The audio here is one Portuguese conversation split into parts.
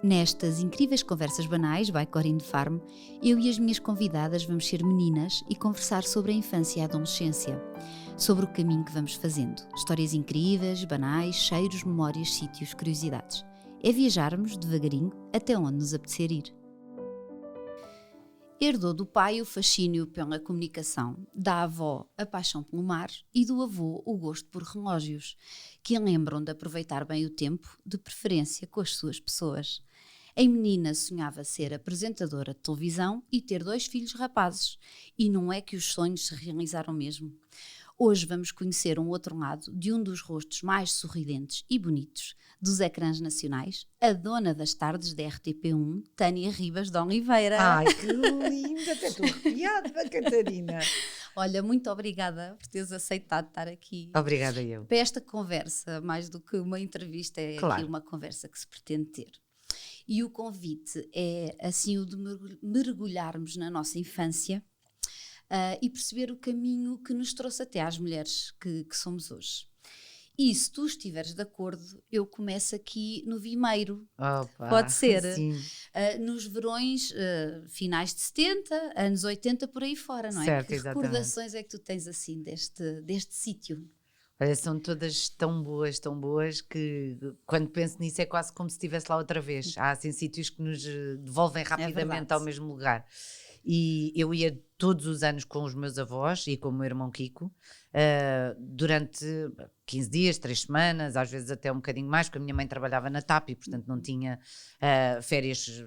Nestas incríveis conversas banais, by Corinne Farm, eu e as minhas convidadas vamos ser meninas e conversar sobre a infância e a adolescência, sobre o caminho que vamos fazendo. Histórias incríveis, banais, cheiros, memórias, sítios, curiosidades. É viajarmos devagarinho até onde nos apetecer ir. Herdou do pai o fascínio pela comunicação, da avó a paixão pelo mar e do avô o gosto por relógios, que a lembram de aproveitar bem o tempo, de preferência com as suas pessoas. A menina sonhava ser apresentadora de televisão e ter 2 filhos rapazes, e não é que os sonhos se realizaram mesmo. Hoje vamos conhecer um outro lado de um dos rostos mais sorridentes e bonitos dos ecrãs nacionais, a dona das tardes da RTP1, Tânia Ribas de Oliveira. Ai, que linda! Até estou arrepiada, Catarina. Olha, muito obrigada por teres aceitado estar aqui. Obrigada eu. Para esta conversa, mais do que uma entrevista, é Claro. aqui uma conversa que se pretende ter. E o convite é assim o de mergulharmos na nossa infância e perceber o caminho que nos trouxe até às mulheres que somos hoje. E se tu estiveres de acordo, eu começo aqui no Vimeiro. Opa, Pode ser. Sim. Nos verões finais de 70, anos 80, por aí fora, não é? Certo, Que exatamente. recordações é que tu tens assim deste sítio? Olha, são todas tão boas que quando penso nisso é quase como se estivesse lá outra vez. Há assim sítios que nos devolvem rapidamente ao mesmo lugar. E eu ia todos os anos com os meus avós e com o meu irmão Kiko, durante 15 dias, 3 semanas, às vezes até um bocadinho mais, porque a minha mãe trabalhava na TAP e portanto não tinha férias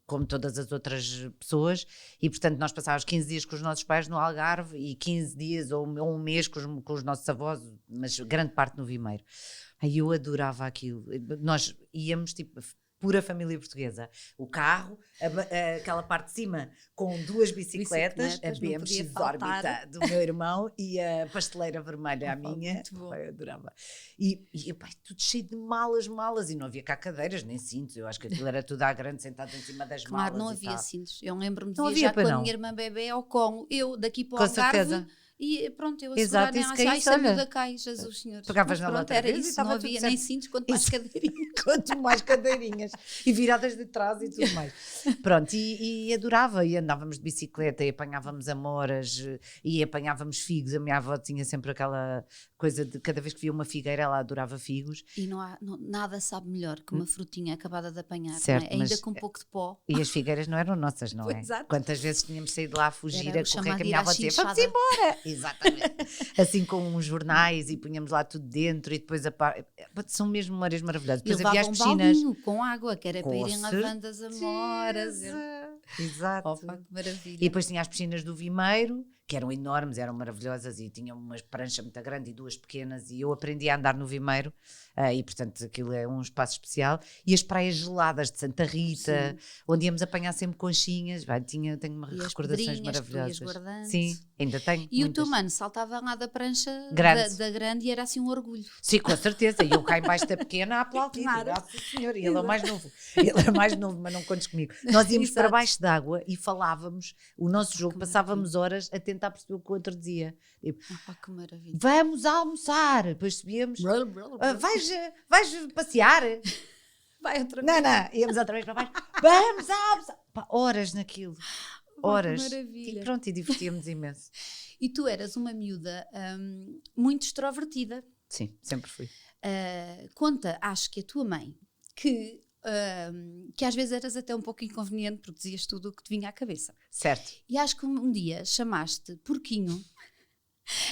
como todas as outras pessoas, e portanto nós passávamos 15 dias com os nossos pais no Algarve e 15 dias ou um mês com os nossos avós, mas grande parte no Vimeiro. Aí eu adorava aquilo. Nós íamos tipo pura família portuguesa. O carro, aquela parte de cima com 2 bicicletas, a BMX órbita do meu irmão e a pasteleira vermelha, a minha. Muito bom. Eu adorava. E pai, tudo cheio de malas, e não havia cá cadeiras, nem cintos. Eu acho que aquilo era tudo à grande, sentado em cima das malas. Claro, não havia cintos. Eu lembro-me de Não viajar havia, com a não. minha irmã bebê ao Congo. Eu daqui para o Com Algarve. certeza. E pronto, eu a Exato, segurar isso nela que é assim, isso, ai, olha. da cai, Jesus Senhor. Pegavas Mas nela pronto, outra era vez e isso, estava não tudo havia certo. nem cintos, quanto mais cadeirinhas. Quanto mais cadeirinhas e viradas de trás e tudo mais. Pronto, e adorava, e andávamos de bicicleta e apanhávamos amoras e apanhávamos figos. A minha avó tinha sempre aquela coisa de cada vez que via uma figueira ela adorava figos. E nada sabe melhor que uma frutinha acabada de apanhar, Certo, não é? Ainda mas com um pouco de pó. E as figueiras não eram nossas, não é? Exato. Quantas vezes tínhamos saído lá a fugir, Era a o correr, chamado que a ir minha à avó dizia, vamos chinchada. embora! Exatamente. Assim com uns jornais e punhamos lá tudo dentro e depois são mesmo memórias maravilhosas. E Depois havia levava as um piscinas. baldinho com água, que era para Com irem lavando as amoras. Exato. Opa, que maravilha. E depois tinha as piscinas do Vimeiro, que eram enormes, eram maravilhosas e tinham uma prancha muito grande e 2 pequenas, e eu aprendi a andar no Vimeiro, e portanto aquilo é um espaço especial. E as praias geladas de Santa Rita, onde íamos apanhar sempre conchinhas, tenho uma E as recordações pedrinhas que tu ias maravilhosas. guardando. Sim, ainda tenho. E o muitas. teu mano saltava lá da prancha Grande. da grande e era assim um orgulho. Sim, com certeza. E eu cá embaixo da pequena a aplaudir. Claro. Graças ao Senhor. E ele é o mais novo. Ele era mais novo, mas não contes comigo. Nós íamos Exato. para baixo d'água e falávamos o nosso jogo, passávamos horas a tentar perceber o que o outro dizia. Tipo, Opa, que maravilha. vamos almoçar. Depois subíamos. Vais passear? Vai outra vez. Não. Íamos outra vez para baixo. Vamos almoçar. Pá, horas naquilo. Horas. Que maravilha. E pronto, e divertíamos imenso. E tu eras uma miúda muito extrovertida. Sim, sempre fui. Conta, acho que a tua mãe, que às vezes eras até um pouco inconveniente porque dizias tudo o que te vinha à cabeça. Certo. E acho que um dia chamaste porquinho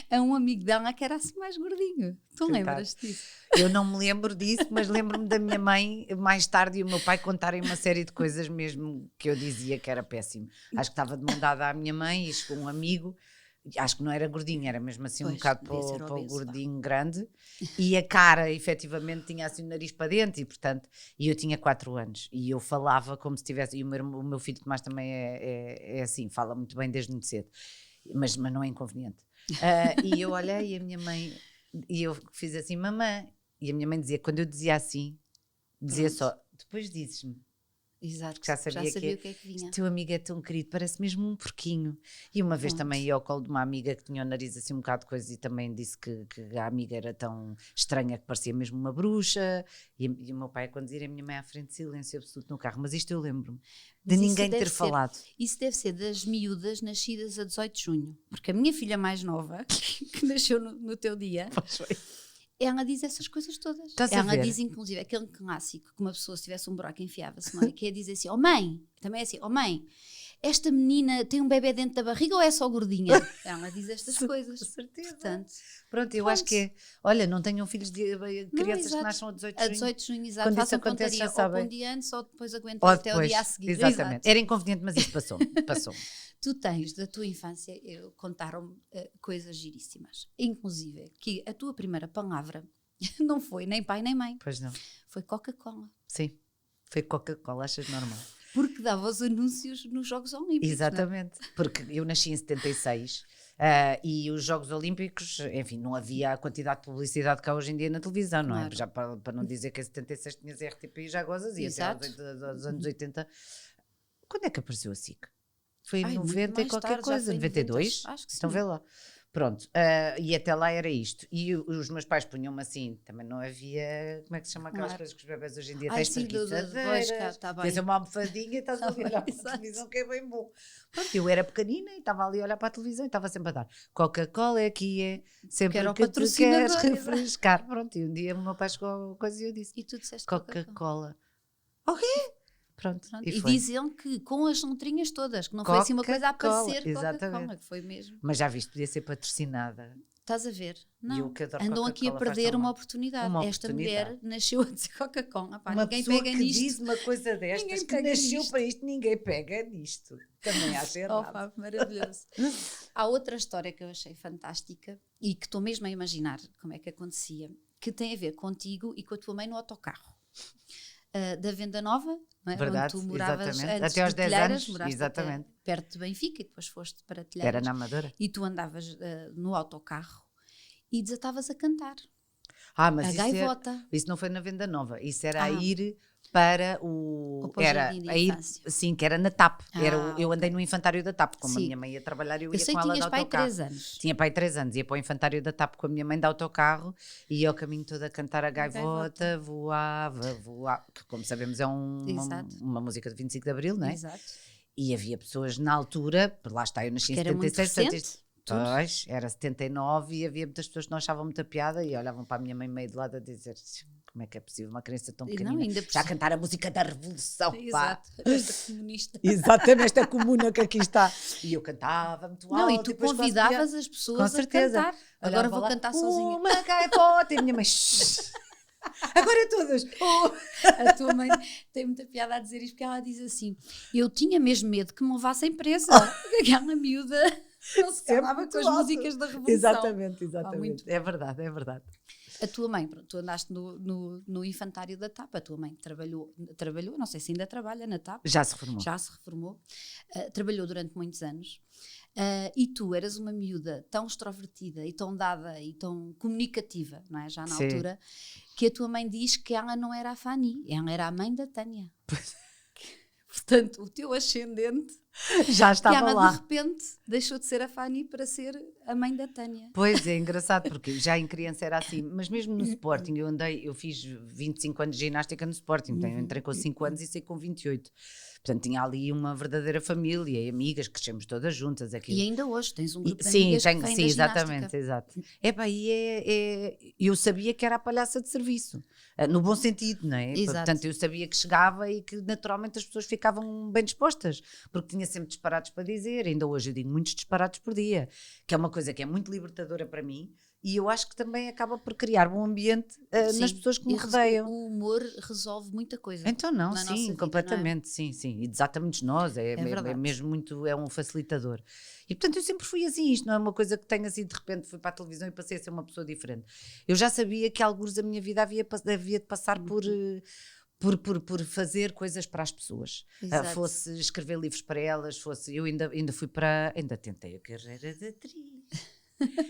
a um amigo dela que era assim mais gordinho. Tu Coitado. lembras-te disso? Eu não me lembro disso, mas lembro-me da minha mãe mais tarde e o meu pai contarem uma série de coisas mesmo que eu dizia que era péssimo. Acho que estava de mão dada à minha mãe e chegou um amigo, acho que não era gordinho, era mesmo assim um Pois, bocado devia ser para o obeso, gordinho grande, e a cara efetivamente tinha assim o nariz para dentro e portanto, e eu tinha 4 anos e eu falava como se tivesse, e o meu filho Tomás também é assim, fala muito bem desde muito cedo, mas não é inconveniente. E eu olhei e a minha mãe, e eu fiz assim, mamãe, e a minha mãe dizia, quando eu dizia assim, dizia Pronto. só, depois dizes-me. Exato, Já sabia o que é que vinha. Teu amigo é tão querido, parece mesmo um porquinho. E uma vez também ia ao colo de uma amiga que tinha o nariz assim um bocado de coisa e também disse que a amiga era tão estranha que parecia mesmo uma bruxa. E o meu pai a conduzir, a minha mãe à frente, silêncio absoluto no carro. Mas isto eu lembro-me de ninguém ter falado. Isso deve ser das miúdas nascidas a 18 de junho. Porque a minha filha mais nova, que nasceu no teu dia... Pois foi. Ela diz essas coisas todas. Estás a Ela ver? diz, inclusive, aquele clássico que uma pessoa, se tivesse um buraco, enfiava-se, não é? Que é dizer assim, mãe, também é assim, mãe, esta menina tem um bebê dentro da barriga ou é só gordinha? Ela diz estas coisas. Com certeza. Portanto, pronto, eu acho que é. Olha, não tenham filhos de crianças que nasçam a 18 de junho. A 18 de junho, exato. Quando isso Façam acontece, já pontaria sabem. ou um dia antes ou depois aguentam Ou até depois, o dia a seguir. exatamente. Exato. Era inconveniente, mas isso passou. Tu tens, da tua infância, contaram-me coisas giríssimas. Inclusive, que a tua primeira palavra não foi nem pai nem mãe. Pois não. Foi Coca-Cola. Sim, foi Coca-Cola, achas normal? Porque dava os anúncios nos Jogos Olímpicos. Exatamente, porque eu nasci em 76 e os Jogos Olímpicos, enfim, não havia a quantidade de publicidade que há hoje em dia na televisão, não é? Já para não dizer que em 76 tinhas RTP e já gozas, e até aos anos 80. Quando é que apareceu a SIC? Foi em 90 e qualquer tarde, coisa, 92? Acho que sim. Então vê lá. Pronto, e até lá era isto. E os meus pais punham-me assim, também não havia, como é que se chama aquelas coisas que os bebés hoje em dia têm espreguiçadeiras, tens uma almofadinha e estás ali a olhar para a televisão, que é bem bom. Pronto, eu era pequenina e estava ali a olhar para a televisão e estava sempre a dar Coca-Cola aqui é sempre que tu queres refrescar. Pronto, e um dia o meu pai chegou a coisa e eu disse, e tu disseste Coca-Cola. Ok. Pronto. E diziam que com as letrinhas todas, que não foi assim uma coisa a aparecer Coca-Cola, que foi mesmo. Mas já viste, podia ser patrocinada. Estás a ver? Não, eu que andam aqui a perder uma oportunidade. Esta mulher nasceu a dizer Coca-Cola. Ninguém pega nisto. Diz uma coisa destas, que nasceu para isto, ninguém pega nisto. Também acho errado. Maravilhoso. Há outra história que eu achei fantástica e que estou mesmo a imaginar como é que acontecia, que tem a ver contigo e com a tua mãe no autocarro. Da Venda Nova, não é? Verdade, onde tu moravas exatamente. antes até aos 10 Telheiras, anos, exatamente. Perto de Benfica, e depois foste para Telheiras. Era na Amadora. E tu andavas no autocarro e desatavas a cantar. Mas a gaivota. Isso não foi na Venda Nova, isso era a ir para o era a ir, sim, que era na TAP. Eu andei no infantário da TAP, como a minha mãe ia trabalhar, eu ia com ela de autocarro. Pai 3 anos. Tinha pai 3 anos, ia para o infantário da TAP com a minha mãe de autocarro e ia ao caminho todo a cantar a gaivota, voava, que como sabemos é uma música de 25 de Abril, não é? Exato. E havia pessoas na altura, lá está, eu nasci em 76, pois, era 79 e havia muitas pessoas que não achavam muita piada e olhavam para a minha mãe meio de lado a dizer como é que é possível uma criança tão pequenina já cantar a música da Revolução, exato, pá. Esta comunista. Exatamente, esta comuna que aqui está. E eu cantava muito alto. Não, e tu convidavas as pessoas a cantar. Agora vou cantar sozinha. Uma gaivota, e a minha mãe... Agora todas. A tua mãe tem muita piada a dizer isto porque ela diz assim: eu tinha mesmo medo que me levassem presa. Aquela miúda não se calava com as músicas da Revolução. Exatamente. É verdade. A tua mãe, pronto, tu andaste no infantário da TAP, a tua mãe trabalhou, não sei se ainda trabalha na TAP. Já se reformou. Trabalhou durante muitos anos. E tu eras uma miúda tão extrovertida e tão dada e tão comunicativa, não é? Já na altura, que a tua mãe diz que ela não era a Fanny, ela era a mãe da Tânia. Portanto, o teu ascendente já estava lá. De repente deixou de ser a Fanny para ser a mãe da Tânia. Pois é, engraçado, porque já em criança era assim, mas mesmo no Sporting, eu fiz 25 anos de ginástica no Sporting, então eu entrei com 5 anos e saí com 28. Portanto, tinha ali uma verdadeira família e amigas, crescemos todas juntas. E ainda hoje tens um grupo de amigas que vem da exatamente, exato. Eu sabia que era a palhaça de serviço, no bom sentido, não é? Exato. Portanto, eu sabia que chegava e que naturalmente as pessoas ficavam bem dispostas, porque tinha sempre disparados para dizer, ainda hoje eu digo muitos disparados por dia, que é uma coisa que é muito libertadora para mim. E eu acho que também acaba por criar um ambiente nas pessoas que me rodeiam. O humor resolve muita coisa. Então não, sim, completamente, sim. E desata muitos nós, é mesmo muito, é um facilitador. E portanto eu sempre fui assim, isto não é uma coisa que tenha assim, de repente fui para a televisão e passei a ser uma pessoa diferente. Eu já sabia que alguns da minha vida havia de passar por fazer coisas para as pessoas, fosse escrever livros para elas, eu ainda fui ainda tentei a carreira de atriz.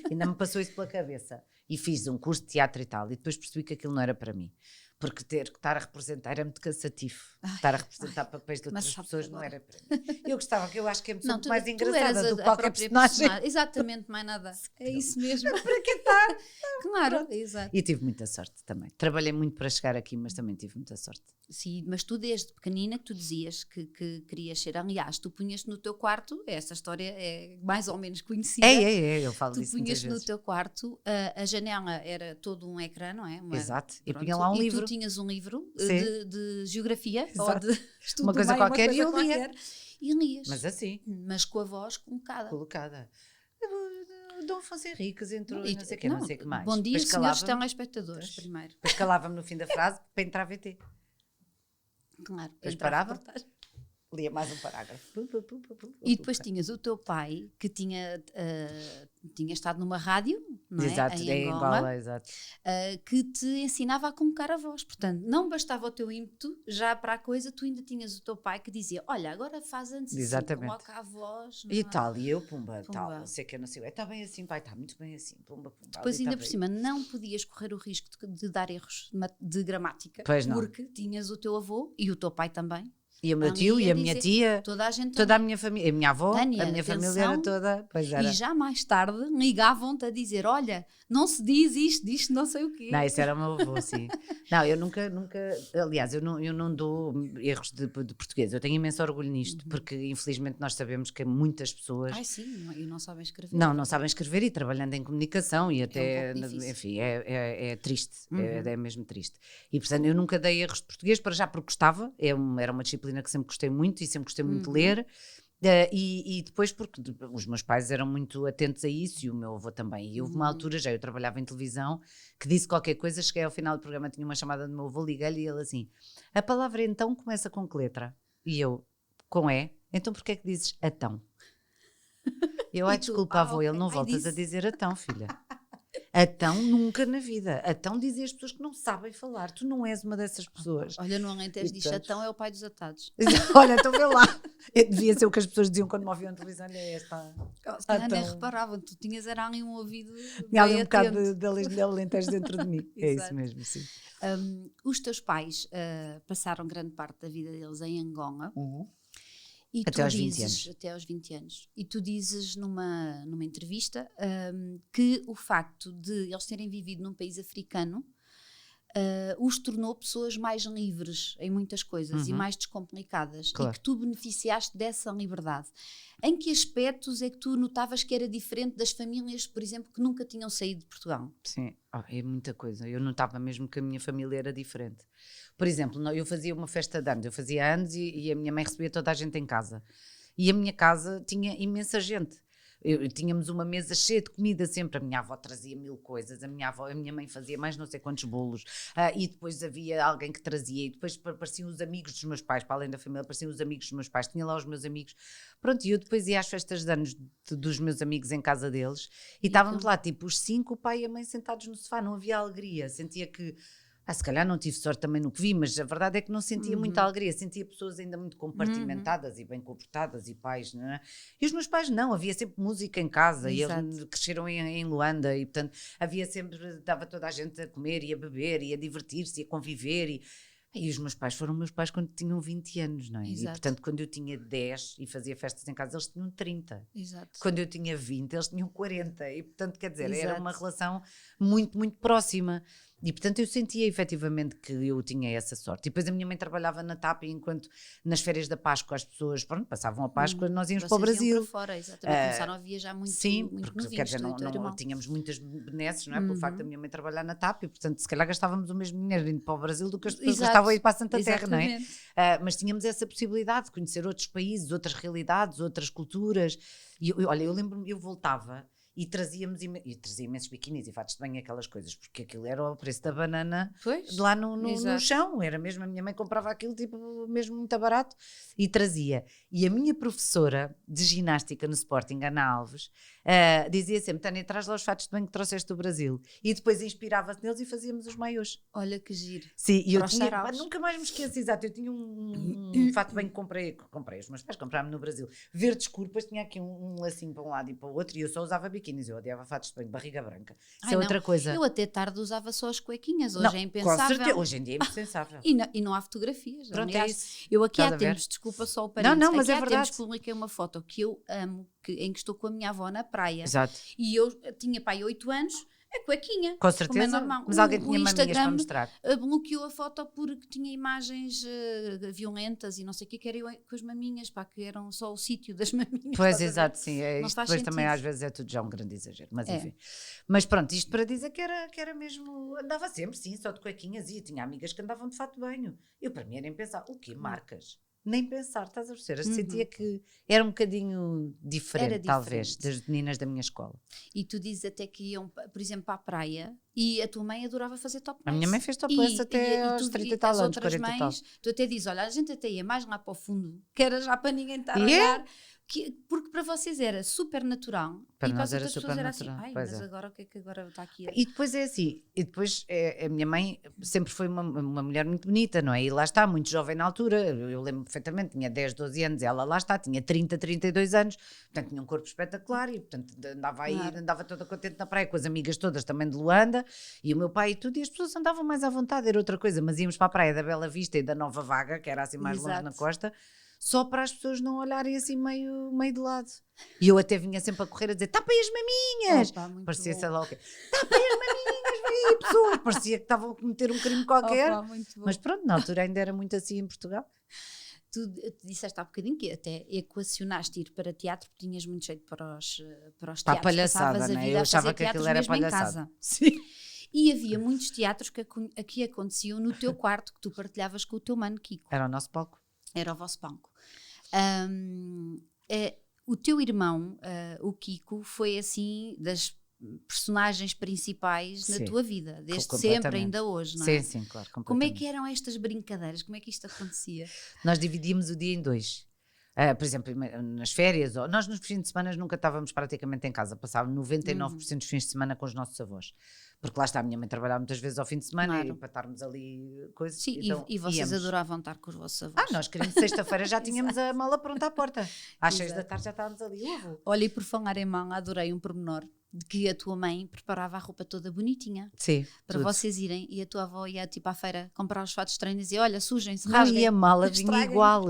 Ainda me passou isso pela cabeça e fiz um curso de teatro e tal, e depois percebi que aquilo não era para mim, porque ter que estar a representar era muito cansativo. Estar a representar papéis de outras pessoas não era para mim. Eu gostava, que eu acho que é muito mais engraçada do que qualquer personagem. Exatamente, mais nada. É isso mesmo. Para que estar? Claro, exato. E tive muita sorte também. Trabalhei muito para chegar aqui, mas também tive muita sorte. Sim, mas tu desde pequenina que tu dizias que querias ser, aliás, tu punhas no teu quarto, essa história é mais ou menos conhecida. Eu falo disso muitas vezes. Tu punhas no teu quarto, a janela era todo um ecrã, não é? Exato, e punha lá um livro. E tu tinhas um livro de geografia, exato, ou de estudo uma coisa qualquer, e eu lia. E lias. Mas assim. Mas com a voz colocada. O Dom Afonso Henriques entrou e não sei o que, não sei o que mais. Bom dia, senhores telespectadores, primeiro. Depois calava-me no fim da frase para entrar a VT. Claro. Depois parava, lia mais um parágrafo. E depois tinhas o teu pai, que tinha estado numa rádio, não é? Exato, em Angola, exato. Que te ensinava a colocar a voz. Portanto, não bastava o teu ímpeto já para a coisa, tu ainda tinhas o teu pai que dizia, olha, agora faz antes assim, coloca a voz. E tal, e eu, pumba, tal, não sei o que, não sei, está bem assim, pai, está muito bem assim, pumba. Depois ainda por cima, não podias correr o risco de dar erros de gramática, porque tinhas o teu avô e o teu pai também. E o meu tio e a minha tia, toda a minha família, a minha avó, Tânia, a minha família era toda. Pois era. E já mais tarde ligavam-te a dizer: olha, não se diz isto, não sei o quê. Não, isso era o meu avô, sim. Não, eu nunca, aliás, eu não dou erros de português. Eu tenho imenso orgulho nisto, porque infelizmente nós sabemos que muitas pessoas. Sim, e não sabem escrever. Não sabem escrever, e trabalhando em comunicação, e até, enfim, é triste, é mesmo triste. E portanto, eu nunca dei erros de português, para já porque gostava, era uma disciplina que sempre gostei muito e sempre gostei muito de ler, e depois porque os meus pais eram muito atentos a isso e o meu avô também, e houve uma altura, já eu trabalhava em televisão, que disse qualquer coisa, cheguei ao final do programa, tinha uma chamada do meu avô, liguei-lhe e ele assim, a palavra então começa com que letra? E eu, com E, então porquê é que dizes atão? Eu, desculpa avô, ele não voltas a dizer atão, filha. Atão nunca na vida. Atão dizem as pessoas que não sabem falar. Tu não és uma dessas pessoas. Olha, no Alentejo diz atão é o pai dos atados. Olha, então vê lá. Devia ser o que as pessoas diziam quando me ouviam na televisão. Olha esta. Se calhar nem reparavam. Tu tinhas era ali um ouvido. Tinha ali um bocado de Alentejo dentro de mim. É isso mesmo, sim. Os teus pais passaram grande parte da vida deles em Angola. E até aos 20 anos. Até aos 20 anos. E tu dizes numa entrevista que o facto de eles terem vivido num país africano os tornou pessoas mais livres em muitas coisas e mais descomplicadas. Claro. E que tu beneficiaste dessa liberdade. Em que aspectos é que tu notavas que era diferente das famílias, por exemplo, que nunca tinham saído de Portugal? Sim, é muita coisa. Eu notava mesmo que a minha família era diferente. Por exemplo, eu fazia uma festa de anos, eu fazia anos e a minha mãe recebia toda a gente em casa. E a minha casa tinha imensa gente. Tínhamos uma mesa cheia de comida sempre, a minha avó trazia 1000 coisas, a minha mãe fazia mais não sei quantos bolos, e depois havia alguém que trazia, e depois apareciam os amigos dos meus pais, para além da família, apareciam os amigos dos meus pais, tinha lá os meus amigos, pronto, e eu depois ia às festas de anos dos meus amigos em casa deles, e estávamos lá, tipo, os 5, o pai e a mãe sentados no sofá, não havia alegria, sentia que... se calhar não tive sorte também no que vi, mas a verdade é que não sentia muita alegria, sentia pessoas ainda muito compartimentadas e bem comportadas e pais, não é? E os meus pais não, havia sempre música em casa. Exato. E eles cresceram em Luanda e portanto havia sempre, dava toda a gente a comer e a beber e a divertir-se e a conviver e os meus pais foram meus pais quando tinham 20 anos, não é? Exato. E portanto quando eu tinha 10 e fazia festas em casa eles tinham 30. Exato. Quando eu tinha 20 eles tinham 40 e portanto quer dizer, Exato. Era uma relação muito, muito próxima. E portanto eu sentia efetivamente que eu tinha essa sorte. E depois a minha mãe trabalhava na TAP e enquanto nas férias da Páscoa as pessoas passavam a Páscoa, nós íamos para o Brasil. Iam para fora, exatamente. Começaram a viajar muito. Sim, muito porque novinhos, quer dizer, não tínhamos muitas benesses, não é? Pelo facto da minha mãe trabalhar na TAP e portanto se calhar gastávamos o mesmo dinheiro indo para o Brasil do que as pessoas gastavam a ir para a Santa Terra, não é? Mas tínhamos essa possibilidade de conhecer outros países, outras realidades, outras culturas. E olha, eu lembro-me, eu voltava e trazia imensos biquinis e fatos de banho, aquelas coisas, porque aquilo era o preço da banana lá no chão, era mesmo, a minha mãe comprava aquilo tipo mesmo muito barato e trazia. E a minha professora de ginástica no Sporting, Ana Alves, dizia sempre, Tânia, traz lá os fatos de banho que trouxeste do Brasil. E depois inspirava-se neles e fazíamos os maiôs. Olha que giro. Sim, e eu Para os tinha, saraus. nunca mais me esqueço, exato, eu tinha um fato de banho que comprei, os meus pais compraram-me no Brasil, verde escuro, depois tinha aqui um lacinho para um lado e para o outro, e eu só usava biquínis, eu odiava fatos de banho, barriga branca. Isso é não. outra coisa. Eu até tarde usava só as cuequinhas, hoje Não, é com impensável. certeza, hoje em dia é impensável. E não há fotografias. Pronto, aliás, é isso. eu aqui Estás há a ver? tempos, desculpa só o parênteses, Não, mas aqui é há verdade. tempos publiquei uma foto que eu amo, em que estou com a minha avó na praia. Exato. E eu tinha, pai, 8 anos, a cuequinha. Com como é certeza, normal. mas alguém O tinha maminhas para Instagram mostrar. bloqueou a foto porque tinha imagens violentas e não sei o que era eu com as maminhas, pá, que eram só o sítio das maminhas. Pois, estás a ver? exato, sim. É, Não isto faz depois também sentido. às vezes é tudo já um grande exagero, mas É. enfim. Mas pronto, isto para dizer que era mesmo, andava sempre, sim, só de cuequinhas e tinha amigas que andavam de fato de banho. Eu para mim era nem pensar, o quê, marcas? Nem pensar, estás a perceber? Eu sentia que era um bocadinho diferente, Era talvez, diferente. das meninas da minha escola. E tu dizes até que iam, por exemplo, para a praia e a tua mãe adorava fazer topless. A minha mãe fez topless até aos 30 e tal as anos, outras 40 e tal. mães, tu até dizes, olha, a gente até ia mais lá para o fundo, que era já para ninguém estar a E é? olhar, porque para vocês era super natural Para e para nós as era outras super pessoas era assim, natural, ai, pois mas é. agora o que é que agora está aqui? E depois é assim, a minha mãe sempre foi uma mulher muito bonita, não é? E lá está, muito jovem na altura, eu lembro perfeitamente, tinha 10, 12 anos, e ela lá está, tinha 30, 32 anos, portanto tinha um corpo espetacular e portanto andava aí, Claro. andava toda contente na praia com as amigas todas também de Luanda, e o meu pai e tudo, e as pessoas andavam mais à vontade, era outra coisa, mas íamos para a praia da Bela Vista e da Nova Vaga, que era assim mais longe Exato. na costa, só para as pessoas não olharem assim meio de lado. E eu até vinha sempre a correr a dizer, tapem as maminhas! Opa, muito Parecia, bom. sei lá o quê. Tapem as maminhas, vem aí pessoas! Parecia que estavam a cometer um crime qualquer. Opa, muito bom. Mas pronto, na altura ainda era muito assim em Portugal. Tu disseste há bocadinho que até equacionaste ir para teatro porque tinhas muito jeito para os Para a teatros. palhaçada, Passavas a né? vida Eu a achava fazer que aquilo teatros era mesmo em palhaçada. casa. Sim. E havia muitos teatros que aconteciam no teu quarto, que tu partilhavas com o teu mano Kiko. Era o nosso palco. Era o vosso palco. O teu irmão, o Kiko, foi assim das personagens principais na Sim. tua vida, desde Completamente. sempre, ainda hoje, não Sim, é? sim, claro. Como é completamente. que eram estas brincadeiras? Como é que isto acontecia? Nós dividíamos o dia em dois. Por exemplo, nas férias, nós nos fins de semana nunca estávamos praticamente em casa, passávamos 99% dos fins de semana com os nossos avós. Porque lá está, a minha mãe trabalhava muitas vezes ao fim de semana Claro. e para estarmos ali coisas. Sim, então, e vocês íamos. adoravam estar com os vossos avós. Nós queríamos, sexta-feira já tínhamos a mala pronta à porta. Às 6 da Exato. tarde já estávamos ali. Olha, e por falar em mão, adorei um pormenor de que a tua mãe preparava a roupa toda bonitinha Sim, para tudo. vocês irem e a tua avó ia tipo à feira comprar os fatos de treino e dizia, olha, sujem-se, Não, rasguem. e a mala vinha estraguem. igual.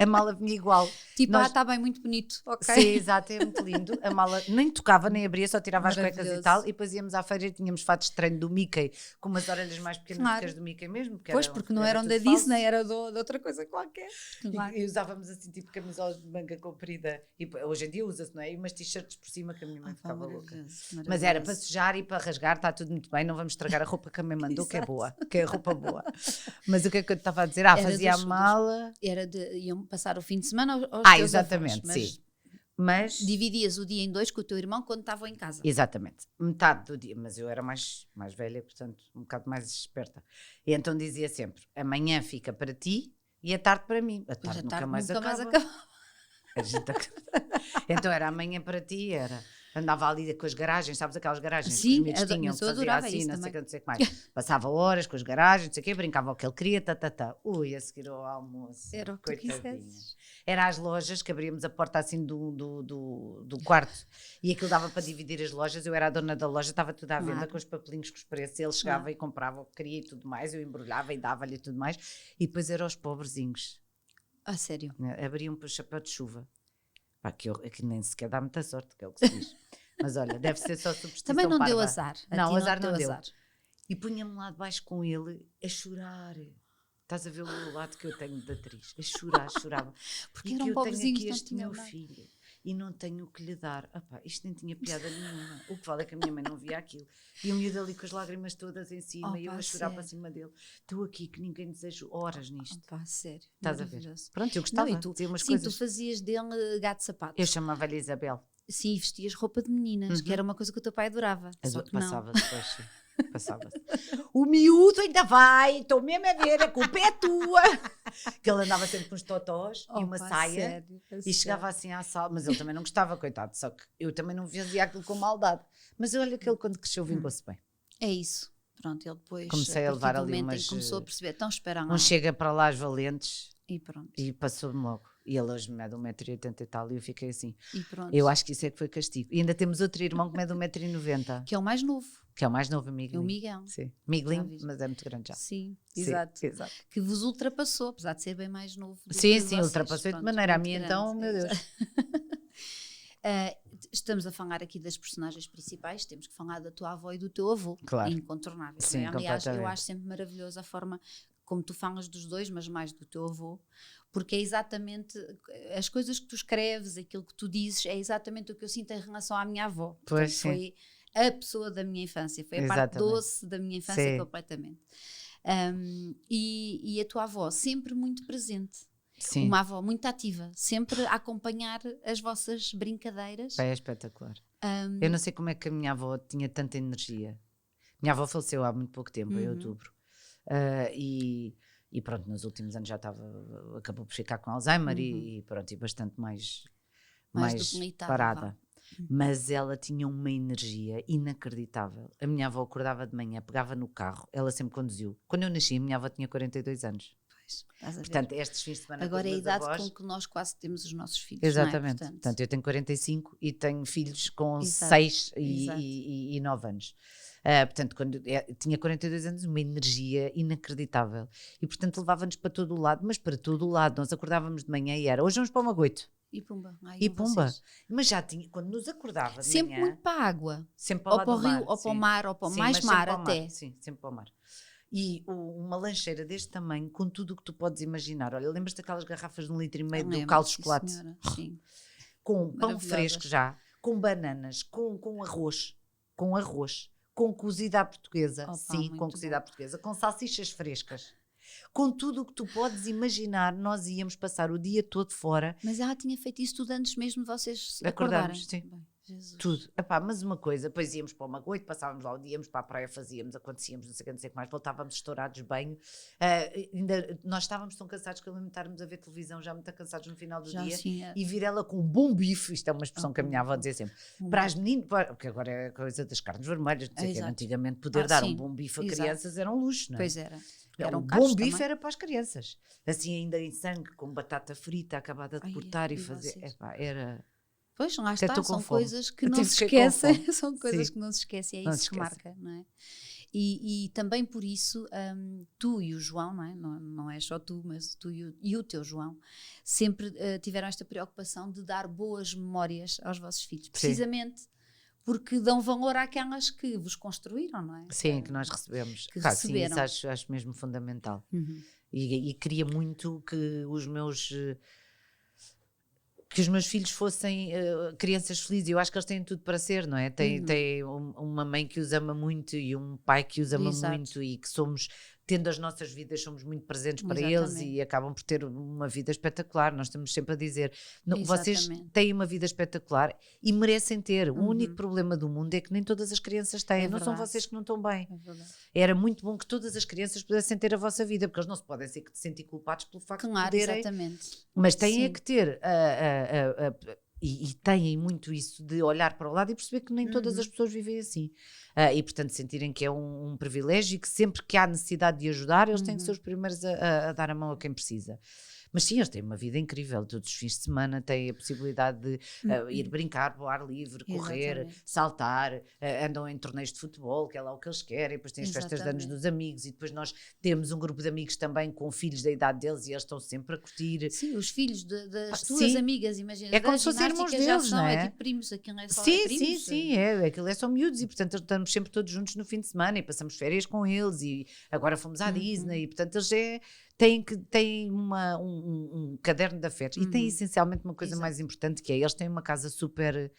A mala vinha igual. Tipo, Nós- está bem, muito bonito, ok? Sim, exato, é muito lindo. A mala nem tocava, nem abria, só tirava as cuecas e Maravilhoso. tal. E depois íamos à feira e tínhamos fatos de treino do Mickey, com umas orelhas mais pequenas Claro. do que as do Mickey mesmo. Pois, porque não eram da tudo falso. Disney, era de outra coisa qualquer. Claro. E usávamos assim, tipo camisolas de manga comprida. E hoje em dia usa-se, não é? E umas t-shirts por cima que a minha mãe Opa, ficava louca. maravilhoso, Mas era para maravilhoso. sujar e para rasgar, está tudo muito bem, não vamos estragar a roupa que a mãe mandou, que é Exato. boa, que é a roupa boa. Mas o que é que eu estava a dizer? Era Fazia dos- a mala. Iam passar o fim de semana aos teus Exatamente, avós, mas sim. Mas, dividias o dia em dois com o teu irmão quando estavam em casa. exatamente, metade do dia, mas eu era mais velha, portanto, um bocado mais esperta. E então dizia sempre: amanhã fica para ti e a tarde para mim. A Pois tarde a nunca tarde mais nunca acaba. mais acaba. A gente Então era amanhã para ti, era. Andava ali com as garagens, sabes aquelas garagens que Sim, os miúdos tinham, mas que eu fazia adorava assim, isso não sei o também. que, não sei o que mais. Passava horas com as garagens, não sei o quê, brincava o que ele queria, Ui, a seguir ao almoço. Era o que tu coitadinha. quisesses. Era às lojas que abríamos a porta assim do quarto e aquilo dava para dividir as lojas. Eu era a dona da loja, estava tudo à venda Claro. com os papelinhos com os preços. Ele chegava Claro. e comprava o que queria e tudo mais. Eu embrulhava e dava-lhe e tudo mais. E depois eram os pobrezinhos, A sério. né? Abriam para o chapéu de chuva. Pá, que nem sequer dá muita sorte, que é o que se diz. Mas olha, deve ser só superstição Também não deu parva. azar. A Não, ti azar te não deu. E punha-me lá debaixo com ele a chorar. Estás a ver o lado que eu tenho de atriz? A chorar, chorava. Porque E eram que eu tenho pobrezinhos, aqui não este tinham meu nada. filho e não tenho o que lhe dar. Isto nem tinha piada nenhuma. O que vale é que a minha mãe não via aquilo. E o miúdo ali com as lágrimas todas em cima e eu a chorar para cima dele. Estou aqui que ninguém deseja horas nisto. Opa, sério. Estás a ver? Maravilhoso. Pronto, eu gostava Não, e tu, dizia umas sim, coisas. tu fazias dele gato de sapato. Eu chamava-lhe Isabel. Sim, vestias roupa de meninas, que era uma coisa que o teu pai adorava. Só que não. Passava depois, sim. Passava-se. O miúdo ainda vai, estou mesmo a ver, a culpa é tua. Que ele andava sempre com os totós e uma saia. E chegava assim à sala, mas ele também não gostava, coitado. Só que eu também não fazia aquilo com maldade. Mas olha que ele, quando cresceu, vingou-se bem. É isso. Pronto, ele depois, comecei a levar ali umas... começou a perceber, então espera lá. Um chega para lá as valentes e pronto. E passou-me logo. E ele hoje mede 1,80m e tal, e eu fiquei assim. E pronto. Eu acho que isso é que foi castigo. E ainda temos outro irmão que mede 1,90m. Que é o mais novo. Que é o mais novo, Miguel. É o Miguel. Sim. Miguelinho, mas é muito grande já. Sim, exato. Exato. Que vos ultrapassou, apesar de ser bem mais novo. Sim, ultrapassou de maneira a mim, então, meu Deus. Estamos a falar aqui das personagens principais, temos que falar da tua avó e do teu avô. Claro. Incontornável. Sim, aliás, eu acho sempre maravilhosa a forma como tu falas dos dois, mas mais do teu avô, porque é exatamente as coisas que tu escreves, aquilo que tu dizes, é exatamente o que eu sinto em relação à minha avó. Pois, portanto, foi a pessoa da minha infância, foi a parte doce da minha infância completamente. E a tua avó sempre muito presente. Sim. Uma avó muito ativa, sempre a acompanhar as vossas brincadeiras. É espetacular. Eu não sei como é que a minha avó tinha tanta energia. Minha avó faleceu há muito pouco tempo, em outubro. E pronto, nos últimos anos já acabou por ficar com Alzheimer e pronto, e bastante mais parada. Mas ela tinha uma energia inacreditável. A minha avó acordava de manhã, pegava no carro, ela sempre conduziu. Quando eu nasci, a minha avó tinha 42 anos. Portanto, estes fins de semana agora é a idade avós, com que nós quase temos os nossos filhos. Exatamente. Não é? Portanto, eu tenho 45 e tenho filhos com 6 e 9 anos. Portanto, quando tinha 42 anos, uma energia inacreditável. E, portanto, levava-nos para todo o lado, mas para todo o lado. Nós acordávamos de manhã e era, hoje vamos para o Magoito. E pumba. E pumba. Mas já tinha, quando nos acordava de sempre manhã... muito para a água. Sempre para o lado do rio, mar. ou para o mar, ou para mais mar até. Sim, sempre para o mar. E uma lancheira deste tamanho, com tudo o que tu podes imaginar. Olha, lembras daquelas garrafas de 1,5 litro do caldo de chocolate? Sim. Com pão fresco já, com bananas, com arroz, com cozida à portuguesa. Com cozida à portuguesa, com salsichas frescas. Com tudo o que tu podes imaginar, nós íamos passar o dia todo fora. Mas ela tinha feito isso tudo antes mesmo de vocês acordarmos. Sim. Bem, Jesus. Tudo. Mas uma coisa, depois íamos para o Magoito, passávamos lá o dia, íamos para a praia, fazíamos, acontecíamos, não sei o que mais, voltávamos estourados de banho. Nós estávamos tão cansados que eu lembro de estarmos a ver televisão, já muito cansados no final do dia, e vir ela com um bom bife, isto é uma expressão que a minha avó dizia sempre, para as meninas, porque agora é a coisa das carnes vermelhas, não sei que antigamente poder dar um bom bife a crianças era um luxo, não é? Pois era. Um bom bife era para as crianças, assim ainda em sangue, com batata frita, acabada de cortar e fazer, era... Pois, lá está, são coisas que não se esquecem, são coisas que não se esquecem, é isso que marca, não é? E também por isso, tu e o João, não é? Não é só tu, mas tu e o teu João, sempre tiveram esta preocupação de dar boas memórias aos vossos filhos, precisamente porque dão valor àquelas que vos construíram, não é? Sim, que nós recebemos. Sim, isso acho mesmo fundamental. E queria muito que os meus filhos fossem crianças felizes. Eu acho que eles têm tudo para ser, não é? Tem uma mãe que os ama muito e um pai que os ama muito, e que somos, tendo as nossas vidas, somos muito presentes para eles e acabam por ter uma vida espetacular. Nós estamos sempre a dizer, vocês têm uma vida espetacular e merecem ter. O único problema do mundo é que nem todas as crianças têm. Não são vocês que não estão bem. Era muito bom que todas as crianças pudessem ter a vossa vida, porque eles não se podem sentir culpados pelo facto de poderem. Mas têm é que ter e têm muito isso de olhar para o lado e perceber que nem todas as pessoas vivem assim. E, portanto, sentirem que é um privilégio e que sempre que há necessidade de ajudar, eles têm que ser os primeiros a dar a mão a quem precisa. Mas sim, eles têm uma vida incrível. Todos os fins de semana têm a possibilidade de ir brincar ao ar livre, correr, saltar, andam em torneios de futebol, que é lá o que eles querem, depois têm as festas de anos dos amigos, e depois nós temos um grupo de amigos também com filhos da idade deles e eles estão sempre a curtir. Sim, os filhos das tuas amigas, imagina. É como se fossem irmãos deles, não é? É tipo primos, aquilo é só primos. Sim, aquilo é só miúdos, e portanto estamos sempre todos juntos no fim de semana e passamos férias com eles, e agora fomos à Disney, e portanto eles têm um caderno de afetos e têm essencialmente uma coisa mais importante, que é eles têm uma casa super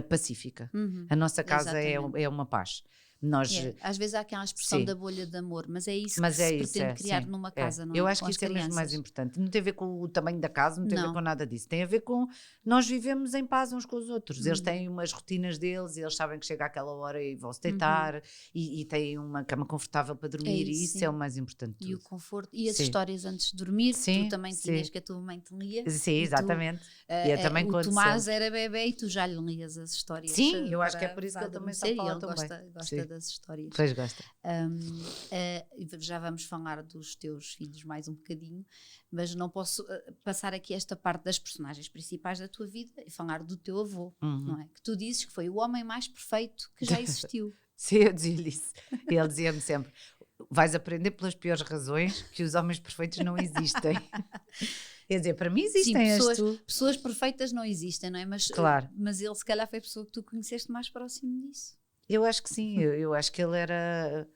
pacífica. A nossa casa é uma paz. Nós, Às vezes há aquela expressão sim, da bolha de amor, mas é isso mas que é se isso, pretende criar sim, numa casa, não é? Eu acho Com que as isso é mesmo mais crianças. importante. Não tem a ver com o tamanho da casa, não tem a ver com nada disso. Tem a ver com nós vivemos em paz uns com os outros. Eles têm umas rotinas deles e eles sabem que chega àquela hora e vão se deitar e têm uma cama confortável para dormir e isso é o mais importante de tudo. E o conforto. E as Sim. histórias antes de dormir, Sim, tu também sim. tinhas que a tua mãe te lia. Sim, e exatamente. Tu, E eu também o conto Tomás sempre. era bebê e tu já lhe lias as histórias. Sim, eu acho que é por isso que ele também sabe falar tão bem. Gosta das histórias. Pois gosta. Já vamos falar dos teus filhos mais um bocadinho, mas não posso passar aqui esta parte das personagens principais da tua vida e falar do teu avô, não é? Que tu dizes que foi o homem mais perfeito que já existiu. Sim, eu dizia-lhe isso. E ele dizia-me sempre: vais aprender pelas piores razões que os homens perfeitos não existem. Quer dizer, para mim existem. Sim, pessoas perfeitas não existem, não é? Claro. Mas ele se calhar foi a pessoa que tu conheceste mais próximo disso. Eu acho que sim, eu acho que ele era...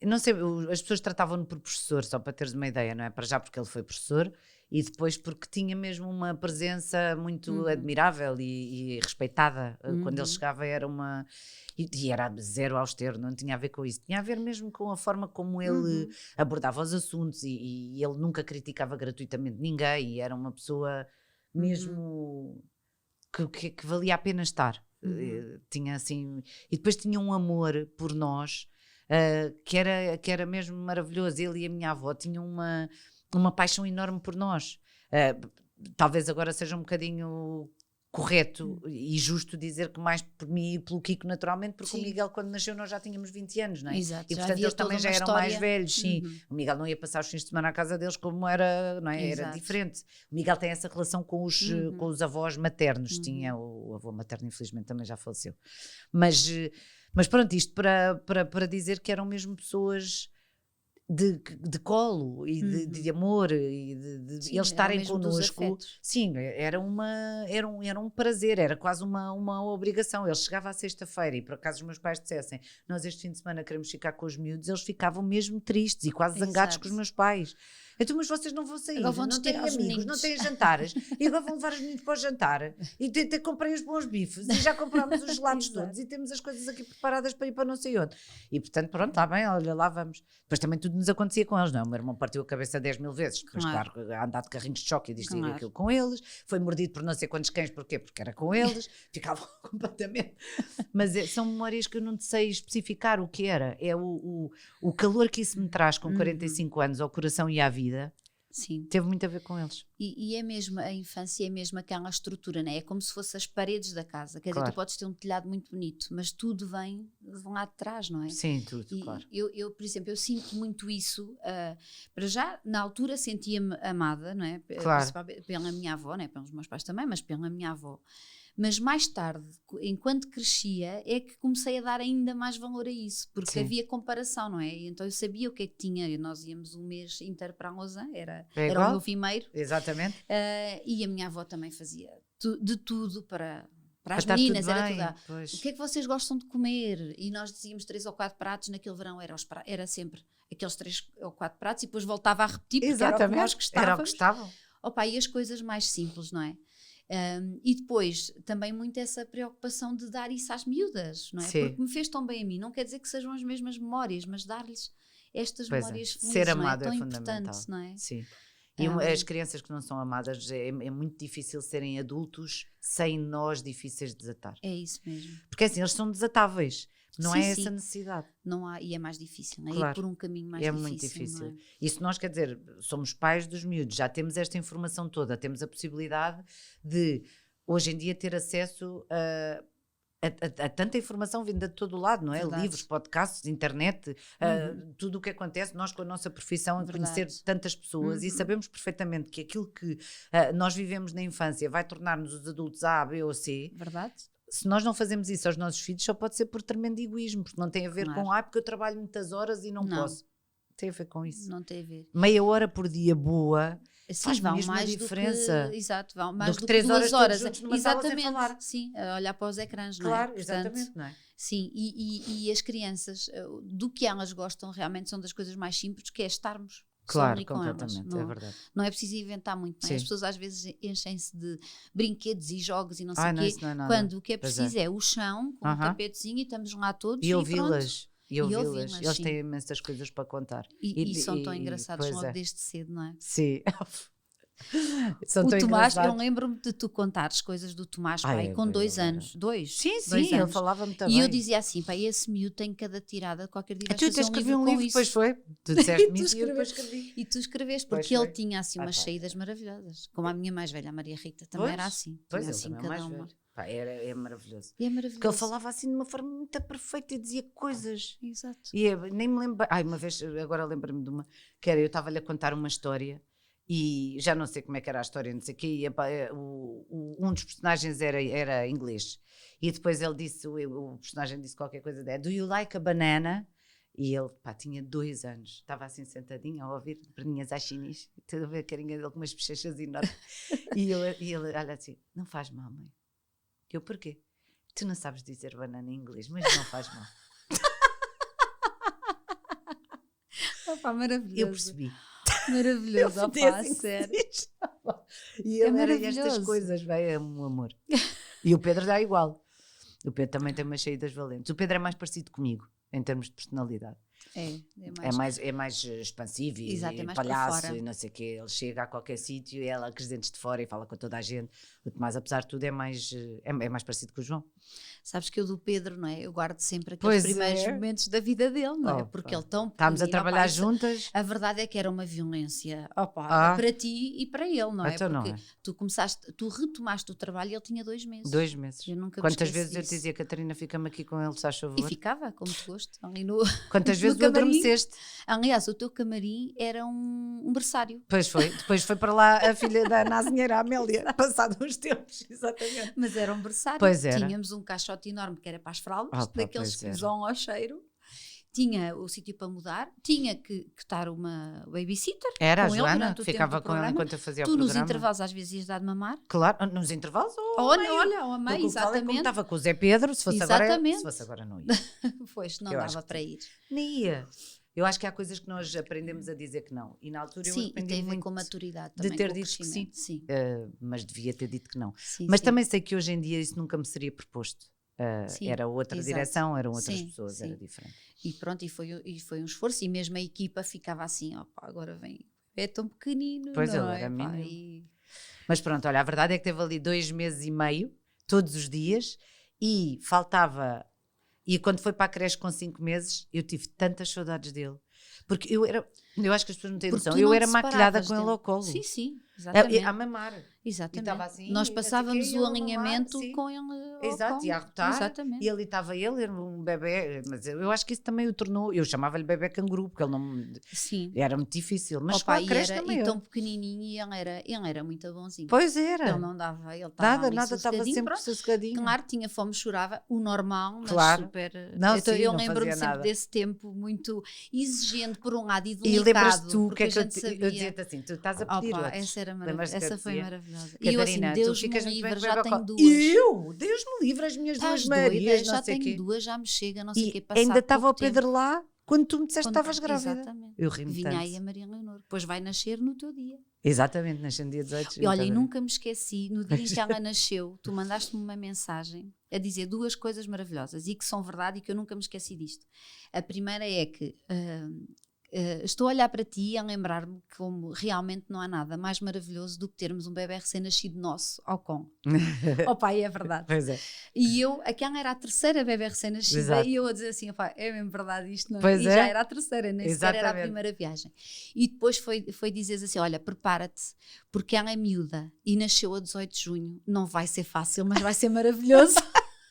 Não sei, as pessoas tratavam-no por professor, só para teres uma ideia, não é? Para já porque ele foi professor e depois porque tinha mesmo uma presença muito admirável e respeitada. Quando ele chegava era uma... E era zero austero, não tinha a ver com isso. Tinha a ver mesmo com a forma como ele abordava os assuntos e ele nunca criticava gratuitamente ninguém e era uma pessoa mesmo que valia a pena estar. Tinha assim... E depois tinha um amor por nós... que era mesmo maravilhoso. Ele e a minha avó tinham uma paixão enorme por nós. Talvez agora seja um bocadinho correto e justo dizer que mais por mim e pelo Kiko naturalmente, porque o Miguel quando nasceu nós já tínhamos 20 anos, não é? Exato, e portanto eles também já eram mais velhos, sim. O Miguel não ia passar os fins de semana à casa deles como era, não é? Era diferente. O Miguel tem essa relação com os avós maternos, tinha o avô materno infelizmente também já faleceu. Mas pronto, isto para dizer que eram mesmo pessoas de colo e de amor e de eles estarem connosco. Sim, era um prazer, era quase uma obrigação. Ele chegava à sexta-feira e por acaso os meus pais dissessem: nós este fim de semana queremos ficar com os miúdos, eles ficavam mesmo tristes e quase zangados com os meus pais. Então, mas vocês não vão sair, não têm amigos, não têm jantares e agora vão levar os meninos para o jantar e comprei os bons bifes e já comprámos os gelados todos e temos as coisas aqui preparadas para ir para não sei onde. E portanto, pronto, está bem, olha, lá vamos. Depois também tudo nos acontecia com eles, não é? O meu irmão partiu a cabeça 10 mil vezes, depois claro, a andar de carrinhos de choque e disto e aquilo com eles, foi mordido por não sei quantos cães, porquê? Porque era com eles, ficavam completamente. Mas são memórias que eu não te sei especificar o que era, é o calor que isso me traz com 45 anos ao coração e à vida. Sim. Teve muito a ver com eles. E é mesmo a infância, é mesmo aquela estrutura, né? É como se fossem as paredes da casa. Quer dizer, tu podes ter um telhado muito bonito, mas tudo vem lá de trás, não é? Sim, tudo, claro. Eu, por exemplo, eu sinto muito isso. Para já, na altura, sentia-me amada, não é? Claro. Pela minha avó, não é? Pelos meus pais também, mas pela minha avó. Mas mais tarde, enquanto crescia, é que comecei a dar ainda mais valor a isso, porque havia comparação, não é? E então eu sabia o que é que tinha. Nós íamos um mês inteiro para a Lausanne, era o meu vimeiro. Exatamente. E a minha avó também fazia de tudo para as meninas, era tudo. O que é que vocês gostam de comer? E nós dizíamos 3 ou 4 pratos, naquele verão era sempre aqueles 3 ou 4 pratos e depois voltava a repetir, porque exatamente, era o que nós gostávamos. Era o que estavam. Opa, e as coisas mais simples, não é? E depois também muito essa preocupação de dar isso às miúdas, não é? Sim. Porque me fez tão bem a mim, não quer dizer que sejam as mesmas memórias, mas dar-lhes estas memórias felizes, ser não amado é? Tão fundamental, importante, não é? Sim. E as crianças que não são amadas é muito difícil serem adultos sem nós difíceis de desatar. É isso mesmo. Porque assim, eles são desatáveis. Não é essa necessidade. Não há, e é mais difícil, não é? Claro. Ir por um caminho mais difícil. É muito difícil. Não é? E se nós, quer dizer, somos pais dos miúdos, já temos esta informação toda, temos a possibilidade de, hoje em dia, ter acesso a tanta informação vinda de todo o lado, não é? Verdade. Livros, podcasts, internet, tudo o que acontece, nós com a nossa profissão, a conhecer tantas pessoas e sabemos perfeitamente que aquilo que nós vivemos na infância vai tornar-nos os adultos A, B ou C. Verdade. Se nós não fazemos isso aos nossos filhos, só pode ser por tremendo egoísmo, porque não tem a ver com, porque eu trabalho muitas horas e não posso. Tem a ver com isso. Não tem a ver. Meia hora por dia boa faz vão mesmo mais a diferença. Exato, vão mais do que 3 2 horas. Juntos numa sala sem Exatamente, falar. sim, a olhar para os ecrãs, não é? Claro, Portanto, exatamente, não é? Sim, e as crianças, do que elas gostam realmente são das coisas mais simples, que é estarmos Claro, só ali com elas. completamente, é verdade. Não é preciso inventar muito, não é? Sim. As pessoas às vezes enchem-se de brinquedos e jogos e não sei o Não, quê, isso não é nada. quando o que é Pois preciso é o chão com um Aham. tapetezinho e estamos lá todos E e ouvi-las. E ouvi-las. ouvi-las, Eles sim. têm imensas coisas para contar. E são tão engraçados pois logo é. desde cedo, não é? Sim. São O tão Tomás, eu engraçados. lembro-me de tu contares coisas do Tomás, pai, Ai, com eu 2 era- anos. Dois? Sim, 2 sim, ele anos. falava-me E também. eu dizia assim, pai, esse miúdo tem cada tirada, qualquer dia vais Tu fazer tens um escrevi livro um com livro, isso. depois foi. Tu disseste-me Tu isso e eu depois escrevi. E tu escreveste, Pois porque ele foi. tinha assim umas pá. saídas maravilhosas. Como a minha mais velha, a Maria Rita, também Pois, era assim. Pois, Tinha ele assim também é mais cada uma. velho. Pá, é maravilhoso. E é maravilhoso. Porque ele falava assim de uma forma muito perfeita e dizia coisas. Exato. E nem me lembro. Ai, uma vez, agora lembro-me de uma, que era, eu estava-lhe a contar uma história e já não sei como é que era a história, não sei o quê, e um dos personagens era inglês. E depois ele disse, o personagem disse qualquer coisa de, do you like a banana? E ele, pá, tinha 2 anos, estava assim sentadinho a ouvir perninhas à chinis, tudo a ver a carinha dele com umas bochechas enormes. e ele olha assim, não faz mal, mãe. Eu, porquê? Tu não sabes dizer banana em inglês, mas não faz mal. Opa, maravilhoso. Eu percebi. Maravilhoso, Eu opa, fiquei assim, sério. E É ele era maravilhoso. estas coisas, vai, é um amor. E o Pedro dá igual. O Pedro também tem umas saídas valentes. O Pedro é mais parecido comigo, em termos de personalidade. É mais expansivo e, Exato, é mais para palhaço fora. e não sei o quê. Ele chega a qualquer sítio e ela com os dentes de fora e fala com toda a gente. O Tomás, apesar de tudo, é mais parecido com o João. Sabes que eu do Pedro, não é? Eu guardo sempre Pois aqueles primeiros é. momentos da vida dele, não é? Opa. Porque ele tão Estávamos a pequenino, trabalhar opa, isso- juntas. A verdade é que era uma violência, opa, Ah. para ti e para ele, não é? Então não Porque é. tu retomaste o trabalho e ele tinha 2 meses. 2 meses. Eu nunca me Quantas esqueço vezes eu te disso. dizia, Catarina, fica-me aqui com ele, se faz favor? E ficava, como te gosto, ali no... Quantas no vezes tu camarim. adormeceste? Aliás, o teu camarim era um berçário. Pois foi. Depois foi para lá a filha da Nazinheira, a Amélia, passado uns tempos, exatamente. Mas era um berçário. Pois era. Tínhamos um caixote enorme que era para as fraldas, Opa, daqueles pois que era. usam ao cheiro. Tinha o sítio para mudar, tinha que estar uma babysitter. Era a com ele Joana, durante o ficava tempo do com ele programa. enquanto eu fazia Tu o nos programa. intervalos às vezes ias dar de mamar. Claro, nos intervalos ou Olha, meio. olha, ao meio, Porque o que falo é como exatamente. estava com o Zé Pedro, se fosse Exatamente. agora não ia. Pois, não Eu acho dava que para sim. ir. Nem ia. Eu acho que há coisas que nós aprendemos a dizer que não. E na altura eu Sim, e aprendi tem a ver muito com maturidade de também, ter com o dito que sim. crescimento. Sim. Mas devia ter dito que não. Sim, Mas sim. também sei que hoje em dia isso nunca me seria proposto. Sim, Era outra exato. direção, eram outras Sim, pessoas, sim. era diferente. E pronto, e foi um esforço. E mesmo a equipa ficava assim, opa, agora vem, é tão pequenino, Pois, não ele é? era Pá, mínimo. e- Mas pronto, olha, a verdade é que teve ali 2 meses e meio, todos os dias, e faltava. E quando foi para a creche com 5 meses, eu tive tantas saudades dele. Porque eu acho que as pessoas não têm Porque noção, tu eu não era te maquilhada separavas com ele dele. ao colo. Sim, sim, exatamente. A mamar. Exatamente. E estava assim, Nós e não sei o passávamos quê, e o ele a mamar, alinhamento sim. com ele ao Exato, colo. e a arrotar. Exatamente. E ali estava ele, era um bebê, mas eu acho que isso também o tornou. Eu chamava-lhe bebê canguru, porque ele não. Sim. Era muito difícil. Mas Opa, com a creche também. e tão pequenininho e ele era muito bonzinho. Pois era. Ele não dava, ele estava Nada, ali nada, estava sossegadinho, sempre pronto. sossegadinho. Claro, tinha fome, chorava, o normal, mas Claro. super... Não, então, sim, eu não lembro-me fazia sempre nada. desse tempo muito exigente por um lado e E delicado. lembras-te tu o porque que é que a eu, gente sabia... eu dizia-te assim: tu estás a pedir Opa, outros. essa era Lembras-te que eu essa foi dizia? maravilhosa. E eu assim, Catarina, Deus tu ficas me muito bem livre, com já bebê tenho ao colo. duas. Eu? Deus me livre, as minhas Estás duas Marias, doida? não Já sei o tenho quê. 2, já me chega, não sei o quê. E Passado ainda estava o pouco tempo. Pedro lá quando tu me disseste que Quando- estavas grávida. Exatamente. Eu ri-me Vinha tanto. aí a Maria Leonor. Depois vai nascer no teu dia. Exatamente, nasceu no dia 18. E olha, e nunca me esqueci, no dia em que ela nasceu, tu mandaste-me uma mensagem a dizer 2 coisas maravilhosas e que são verdade e que eu nunca me esqueci disto. A primeira é que estou a olhar para ti e a lembrar-me que como realmente não há nada mais maravilhoso do que termos um bebê recém-nascido nosso ao colo. Oh pai, é verdade. Pois é. E aquela era a terceira bebê recém-nascida Exato. e eu a dizer assim, opá, é mesmo verdade isto, não é? Pois E é. já era a terceira, nem sequer era a Exatamente. primeira viagem. E depois foi dizer assim, olha, prepara-te, porque ela é miúda e nasceu a 18 de junho, não vai ser fácil, mas vai ser maravilhoso.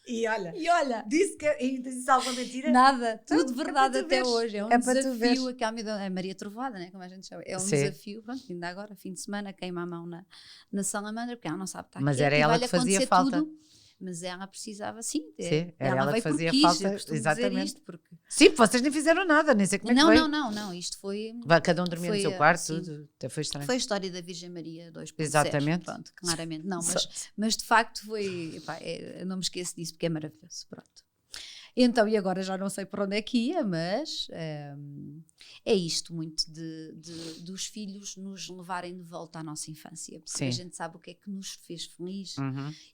E olha, E olha, disse alguma mentira? nada, tudo Não, é verdade para tu até veres. hoje, é um É para tu desafio, veres. aquela a Maria Trovada, né, como a gente chama, é um Sim. desafio, pronto, ainda agora, fim de semana, queima a mão na salamandra, porque ela não sabe estar Mas quieta era e ela vai-lhe que fazia acontecer falta. tudo. Mas ela precisava, sim. Sim, era ela que veio fazia por quis, falta, eu costumo exatamente. dizer isto, porque... Sim, vocês nem fizeram nada, nem sei como é que veio. Não, isto foi Cada um dormia no Foi, seu quarto, sim. tudo. Até foi estranho. a história da Virgem Maria 2.0. Exatamente. Pronto, claramente. Não, Só- mas de facto foi, epá, eu não me esqueço disso porque é maravilhoso, pronto. Então, e agora já não sei por onde é que ia, mas é isto muito dos filhos nos levarem de volta à nossa infância, porque a gente sabe o que é que nos fez feliz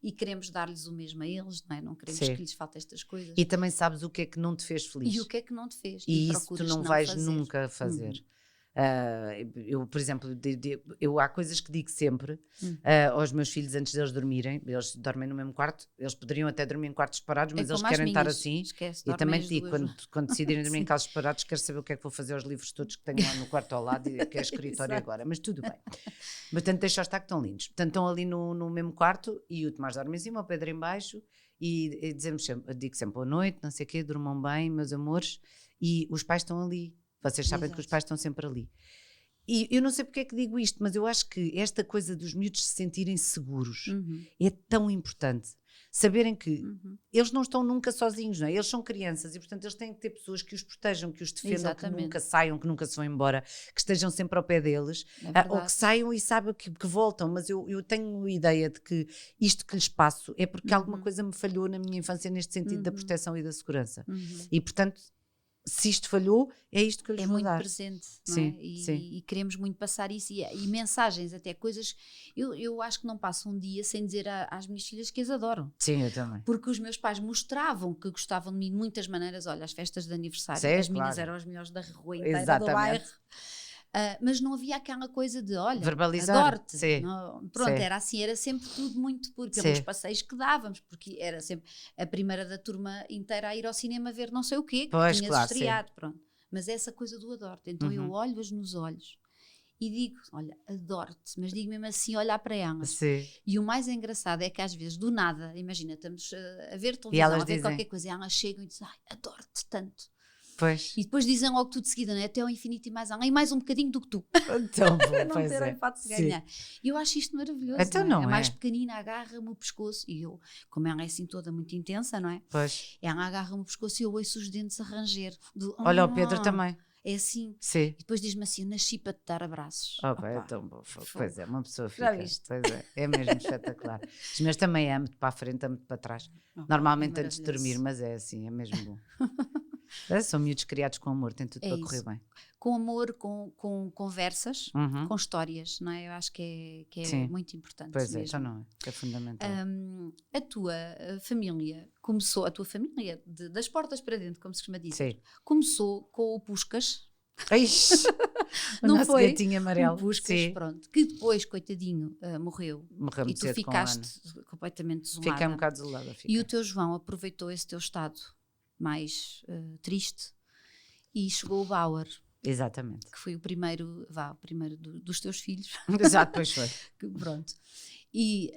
e queremos dar-lhes o mesmo a eles, não é? Não queremos que lhes faltem estas coisas. E também sabes o que é que não te fez feliz. E o que é que não te fez. E isso tu não vais nunca fazer. Eu, por exemplo, há coisas que digo sempre aos meus filhos antes deles dormirem. Eles dormem no mesmo quarto, eles poderiam até dormir em quartos separados, mas eles querem estar assim. E também te digo, quando decidirem dormir em quartos separados, quero saber o que é que vou fazer aos livros todos que tenho lá no quarto ao lado, e que é escritório agora, mas tudo bem. Portanto, deixa-os estar que estão lindos. Portanto, estão ali no mesmo quarto e o Tomás dorme em cima, o Pedro em baixo, e digo sempre boa noite, não sei o quê, durmam bem, meus amores, e os pais estão ali. Vocês sabem que os pais estão sempre ali. E eu não sei porque é que digo isto, mas eu acho que esta coisa dos miúdos se sentirem seguros é tão importante. Saberem que eles não estão nunca sozinhos, não é? Eles são crianças e, portanto, eles têm que ter pessoas que os protejam, que os defendam, que nunca saiam, que nunca se vão embora, que estejam sempre ao pé deles, ou que saiam e saibam que voltam. Mas eu tenho a ideia de que isto que lhes passo é porque alguma coisa me falhou na minha infância neste sentido da proteção e da segurança. E, portanto, se isto falhou, é isto que eu lhes vou dar. É muito presente, não é? E queremos muito passar isso, e mensagens, até coisas, eu acho que não passo um dia sem dizer às minhas filhas que as adoram. Sim, eu também. Porque os meus pais mostravam que gostavam de mim de muitas maneiras. Olha, as festas de aniversário, as minhas eram as melhores da rua inteira, do bairro. Mas não havia aquela coisa de, olha, adoro-te. Pronto, era assim, era sempre tudo muito pelos passeios que dávamos, porque era sempre a primeira da turma inteira a ir ao cinema ver não sei o quê, que tinhas estreado, pronto. Mas essa coisa do adoro-te, então eu olho-as nos olhos e digo, olha, adoro-te, mas digo mesmo assim, olhar para elas. E o mais engraçado é que às vezes, do nada, imagina, estamos a ver televisão, a ver qualquer coisa, e elas chegam e dizem, ai, adoro-te tanto. Pois. E depois dizem logo tudo de seguida, não é? Até ao infinito e mais além, mais um bocadinho do que tu. Então, não ter a hipótese de ganhar. E eu acho isto maravilhoso. Então não é? A mais pequenina agarra-me o pescoço e eu, como ela é assim toda muito intensa, não é? Pois. Ela agarra-me o pescoço e eu ouço os dentes a ranger. Olha, o Pedro também. É assim. Sim. E depois diz-me assim, eu nasci para te dar abraços. É tão bom. Pois é, uma pessoa fica. Já viste? Pois é mesmo espetacular. Os meus também amo-te para a frente, amo-te para trás. Normalmente antes de dormir, mas é assim, é mesmo bom. São miúdos criados com amor, tem tudo para correr bem. Com amor, com conversas, com histórias, não é? Eu acho que é muito importante. Pois mesmo. Já não é, que é fundamental. A tua família começou, a tua família das portas para dentro, como se costuma dizer, começou com o Puscas. Não o nosso foi? Gatinho amarelo. O Puscas, pronto, que depois, coitadinho, morreu e tu ficaste completamente desolada. Fiquei um bocado desolada. E o teu João aproveitou esse teu estado mais triste e chegou o Bauer. Exatamente. Que foi o primeiro dos teus filhos. Exato, pois foi. Pronto. E,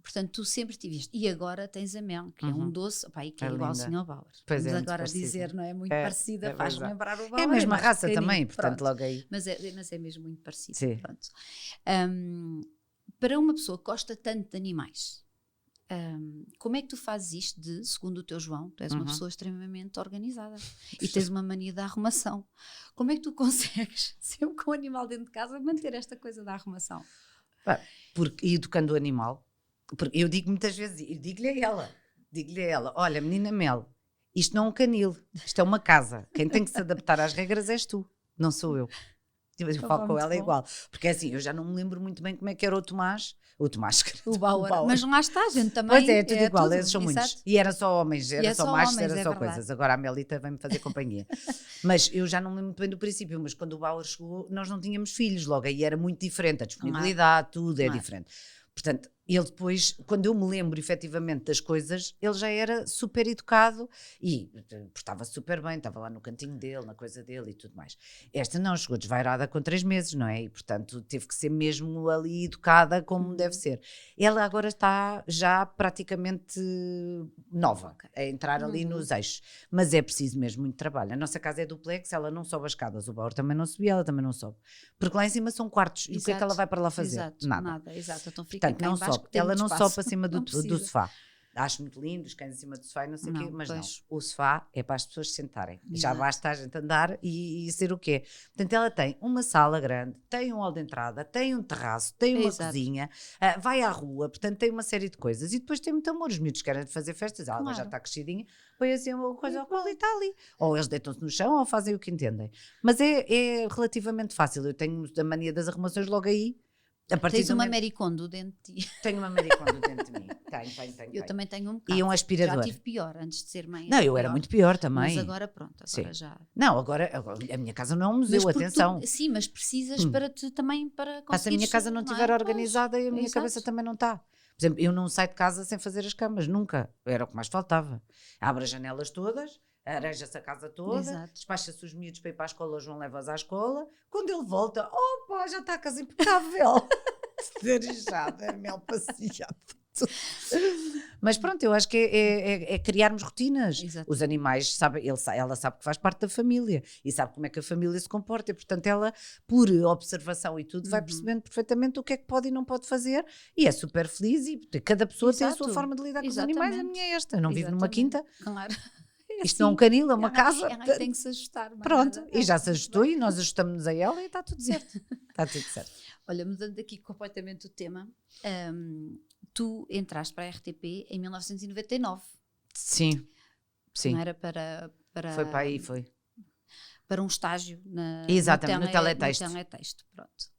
portanto, tu sempre tiveste. E agora tens a Mel, que é um doce, e que é igual ao Sr. Bauer. Pois vamos agora dizer, não é? Muito parecida, faz lembrar o Bauer. É a mesma raça também, portanto, pronto. Logo aí. Mas é mesmo muito parecido. Sim. Pronto. Para uma pessoa que gosta tanto de animais, como é que tu fazes isto segundo o teu João, tu és uma pessoa extremamente organizada e tens uma mania da arrumação. Como é que tu consegues, sempre com o animal dentro de casa, manter esta coisa da arrumação? E educando o animal, porque eu digo muitas vezes, eu digo-lhe a ela, olha, menina Mel, isto não é um canil, isto é uma casa, quem tem que se adaptar às regras és tu, não sou eu. Eu falo com ela igual, porque é assim, eu já não me lembro muito bem como é que era o Tomás, o Bauer. Mas lá está, a gente também. Pois é tudo igual, eles são muitos. E era só homens, era só machos, era só coisas. Agora a Melita vem-me fazer companhia. Mas eu já não me lembro muito bem do princípio, mas quando o Bauer chegou, nós não tínhamos filhos, logo aí era muito diferente, a disponibilidade, tudo é diferente. Portanto, ele depois, quando eu me lembro efetivamente das coisas, ele já era super educado e portava-se super bem, estava lá no cantinho dele, na coisa dele e tudo mais. Esta não, chegou desvairada com 3 meses, não é? E portanto teve que ser mesmo ali educada como deve ser. Ela agora está já praticamente nova, a entrar ali nos eixos, mas é preciso mesmo muito trabalho. A nossa casa é duplex, ela não sobe as escadas, o Bauer também não subia, ela também não sobe. Porque lá em cima são quartos, e o que é que ela vai para lá fazer? Nada. Exato. Então fica portanto, não sobe. Ela não sobe para cima do sofá. Acho muito lindo, os cães em cima do sofá e não sei o quê, mas pois. não. O sofá é para as pessoas se sentarem. Já Exato. basta a gente andar e ser o quê? Portanto, ela tem uma sala grande, tem um hall de entrada, tem um terraço, tem uma Exato. cozinha, vai à rua, portanto tem uma série de coisas. E depois tem muito amor, os miúdos querem fazer festas, ela agora já está crescidinha, põe assim uma coisa ao colo e está ali. Ou eles deitam-se no chão ou fazem o que entendem. Mas é relativamente fácil, eu tenho a mania das arrumações logo aí. Tens uma Marie Kondo dentro de ti. Tenho uma Marie Kondo dentro de mim. Tenho. Eu também tenho um bocado. E um aspirador. Já tive pior antes de ser mãe. Não, eu era muito pior também. Mas agora pronto, agora já. Não, agora a minha casa não é um museu, atenção. Sim, mas precisas para conseguir. Se a minha casa não estiver organizada, a minha cabeça também não está. Por exemplo, eu não saio de casa sem fazer as camas, nunca. Era o que mais faltava. Abre as janelas todas, areja-se a casa toda, despacha-se os miúdos para ir para a escola, o João leva-os à escola. Quando ele volta, opa, já está a casa impecável. Derejada, mel passeado. Mas pronto, eu acho que é criarmos rotinas. Exato. Os animais, ela sabe que faz parte da família e sabe como é que a família se comporta e, portanto, ela, por observação e tudo, vai percebendo perfeitamente o que é que pode e não pode fazer e é super feliz e cada pessoa tem a sua forma de lidar com os animais. A minha é esta, eu não vivo numa quinta. Claro. Isto não é um canil, é uma casa. Ela tem que se ajustar. Pronto, e já se ajustou e nós ajustamos-nos a ela e está tudo certo. Está tudo certo. Olha, mudando aqui completamente o tema, tu entraste para a RTP em 1999. Sim. Não era para foi para aí, foi. Para um estágio Exatamente, no teletexto. No teletexto, pronto.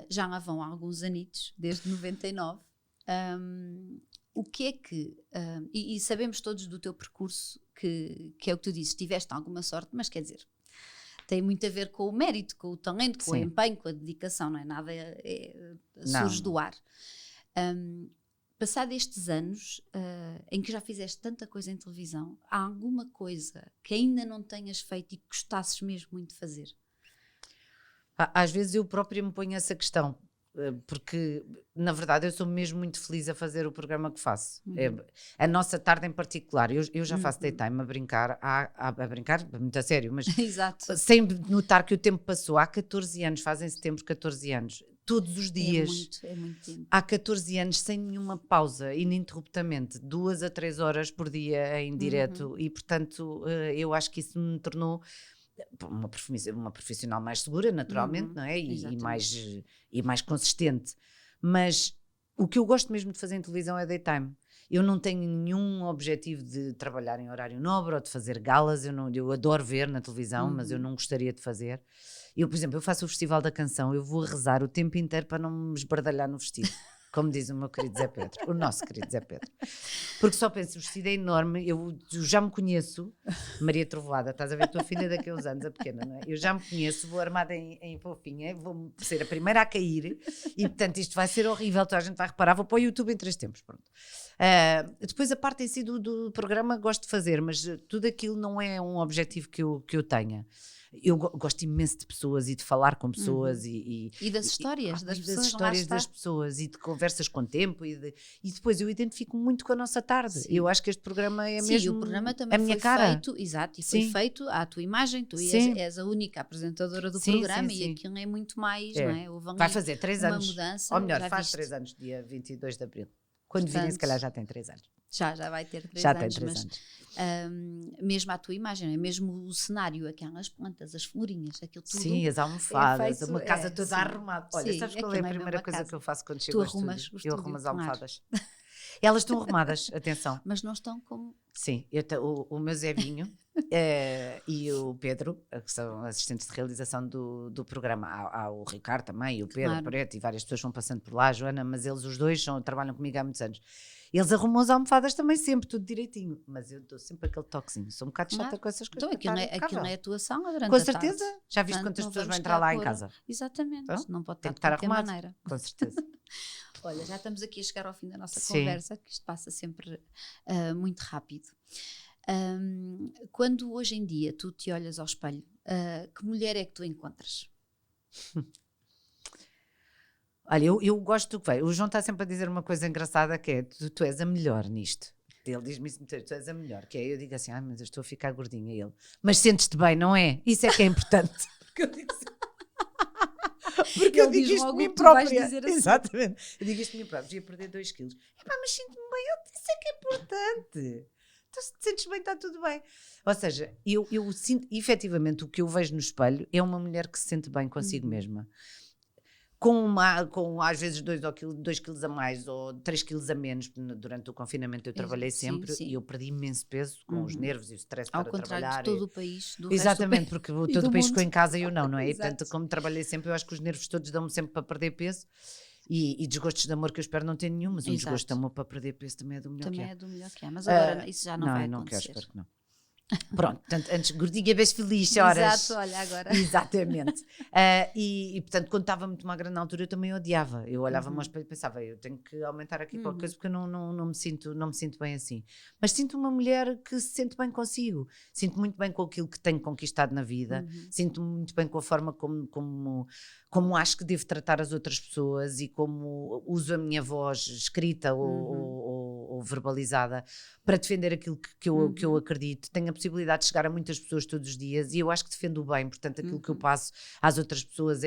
Já lá vão alguns anitos, desde 99. O que é que... e sabemos todos do teu percurso, que é o que tu dizes, tiveste alguma sorte, mas quer dizer, tem muito a ver com o mérito, com o talento, com o empenho, com a dedicação, não é nada surge do ar. Passado estes anos em que já fizeste tanta coisa em televisão, há alguma coisa que ainda não tenhas feito e que gostasses mesmo muito de fazer? Às vezes eu própria me ponho essa questão, porque na verdade eu sou mesmo muito feliz a fazer o programa que faço. A nossa tarde em particular, eu já faço daytime a brincar, a brincar muito a sério, mas sem notar que o tempo passou. Há 14 anos, fazem setembro 14 anos, todos os dias, é muito tempo. Há 14 anos sem nenhuma pausa, ininterruptamente, 2 a 3 horas por dia em direto e portanto eu acho que isso me tornou uma profissional mais segura, naturalmente, não é? E mais consistente. Mas o que eu gosto mesmo de fazer em televisão é daytime. Eu não tenho nenhum objetivo de trabalhar em horário nobre ou de fazer galas. Eu adoro ver na televisão, mas eu não gostaria de fazer. Eu, por exemplo, eu faço o Festival da Canção, eu vou rezar o tempo inteiro para não me esbardalhar no vestido. Como diz o meu querido Zé Pedro, o nosso querido Zé Pedro. Porque só penso, o vestido é enorme, eu já me conheço, Maria Trovoada, estás a ver a tua filha daqui a uns anos, a pequena, não é? Eu já me conheço, vou armada em fofinha, vou ser a primeira a cair e, portanto, isto vai ser horrível, toda a gente vai reparar, vou para o YouTube em 3 tempos, pronto. Depois a parte em si do programa gosto de fazer, mas tudo aquilo não é um objetivo que eu tenha. Eu gosto imenso de pessoas e de falar com pessoas e das histórias das pessoas e de conversas com o tempo e depois eu identifico muito com a nossa tarde. Eu acho que este programa é mesmo o programa também a minha foi cara. Feito, exato, e foi feito à tua imagem, tu és a única apresentadora do programa e aquilo é muito mais, não é? Vai fazer 3 anos, mudança, ou melhor, faz 3 anos, dia 22 de Abril. Quando virem, se calhar já tem 3 anos. Já vai ter 3 já anos. Já tem 3 anos. Mesmo a tua imagem, é mesmo o cenário, aquelas plantas, as florinhas, aquilo tudo. Sim, as almofadas, uma casa toda arrumada. Olha, sabes qual é a primeira coisa que eu faço quando chego ao estúdio? Eu arrumo as almofadas. Elas estão arrumadas, atenção. Mas não estão como... Sim, o meu Zevinho e o Pedro, que são assistentes de realização do programa, há o Ricardo também, e o Pedro Preto, e várias pessoas vão passando por lá, a Joana, mas eles os dois trabalham comigo há muitos anos. Eles arrumam as almofadas também sempre, tudo direitinho, mas eu dou sempre aquele toquezinho, sou um bocado chata com essas coisas. Então aquilo é atuação durante com certeza, já viste quantas pessoas vão entrar lá em casa? Exatamente, então, não pode tem estar que de qualquer maneira. Com certeza. Olha, já estamos aqui a chegar ao fim da nossa conversa, que isto passa sempre muito rápido. Quando hoje em dia tu te olhas ao espelho, que mulher é que tu encontras? Olha, eu gosto do que veio. O João está sempre a dizer uma coisa engraçada que é, tu és a melhor nisto. Ele diz-me isso muito, tu és a melhor. Que é, eu digo assim, mas eu estou a ficar gordinha. Ele, mas sentes-te bem, não é? Isso é que é importante. Porque eu digo assim, Porque eu Ele digo diz isto de logo mim o que tu vais própria. dizer assim. Exatamente. Eu digo isto de mim própria. Ia perder 2 quilos. Mas sinto-me bem. Isso é que é importante. Então, se te sentes bem, está tudo bem. Ou seja, eu sinto, efetivamente, o que eu vejo no espelho é uma mulher que se sente bem consigo mesma. Com às vezes 2 quilos a mais ou 3 quilos a menos. Durante o confinamento eu trabalhei sempre e eu perdi imenso peso com os nervos e o stress Ao para contrário trabalhar. de todo o país, do Exatamente, resto do porque e todo do o país mundo. ficou em casa e eu não é? E Exato. portanto, como trabalhei sempre, eu acho que os nervos todos dão-me sempre para perder peso e desgostos de amor que eu espero não ter nenhum, mas um Exato. desgosto de amor para perder peso também é do melhor Também que é. é do melhor que é, mas agora isso já não vai não acontecer. quero, espero que não. Pronto, portanto, antes gordinha, bem feliz, horas. Exato, olha agora. Exatamente. E portanto, quando estava muito magra na altura, eu também odiava. Eu olhava-me ao espelho e pensava, eu tenho que aumentar aqui qualquer coisa porque eu não me sinto bem assim. Mas sinto uma mulher que se sente bem consigo. Sinto muito bem com aquilo que tenho conquistado na vida. Sinto-me muito bem com a forma como acho que devo tratar as outras pessoas e como uso a minha voz escrita ou verbalizada para defender aquilo que eu acredito. Tenho a possibilidade de chegar a muitas pessoas todos os dias e eu acho que defendo o bem, portanto aquilo que eu passo às outras pessoas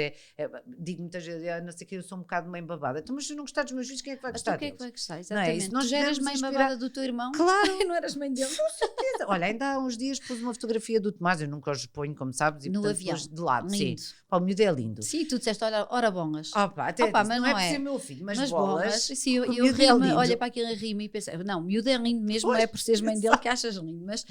digo muitas vezes, não sei o que, eu sou um bocado mãe babada. Então, mas se eu não gostar dos meus filhos, quem é que vai gostar Quem é que deles? vai gostar? Não é? Exatamente. Se nós Tu já eras estivermos mãe a inspirar- babada do teu irmão? Claro. E não eras mãe dele? Com certeza. Olha, ainda há uns dias pus uma fotografia do Tomás, eu nunca os ponho, como sabes, e No portanto avião. pus de lado. Lindo. Sim. Pá, o miúdo é lindo. Sim, tu disseste, olha, ora bongas. Opa, até Opa, disse, mas não é não por é. ser meu filho, mas Mas bolas. Sim, eu o miúdo é ri-me, lindo. olha para aquilo e ri-me e pensei, não, miúdo é lindo mesmo, não é por seres mãe dele que achas lindo, mas,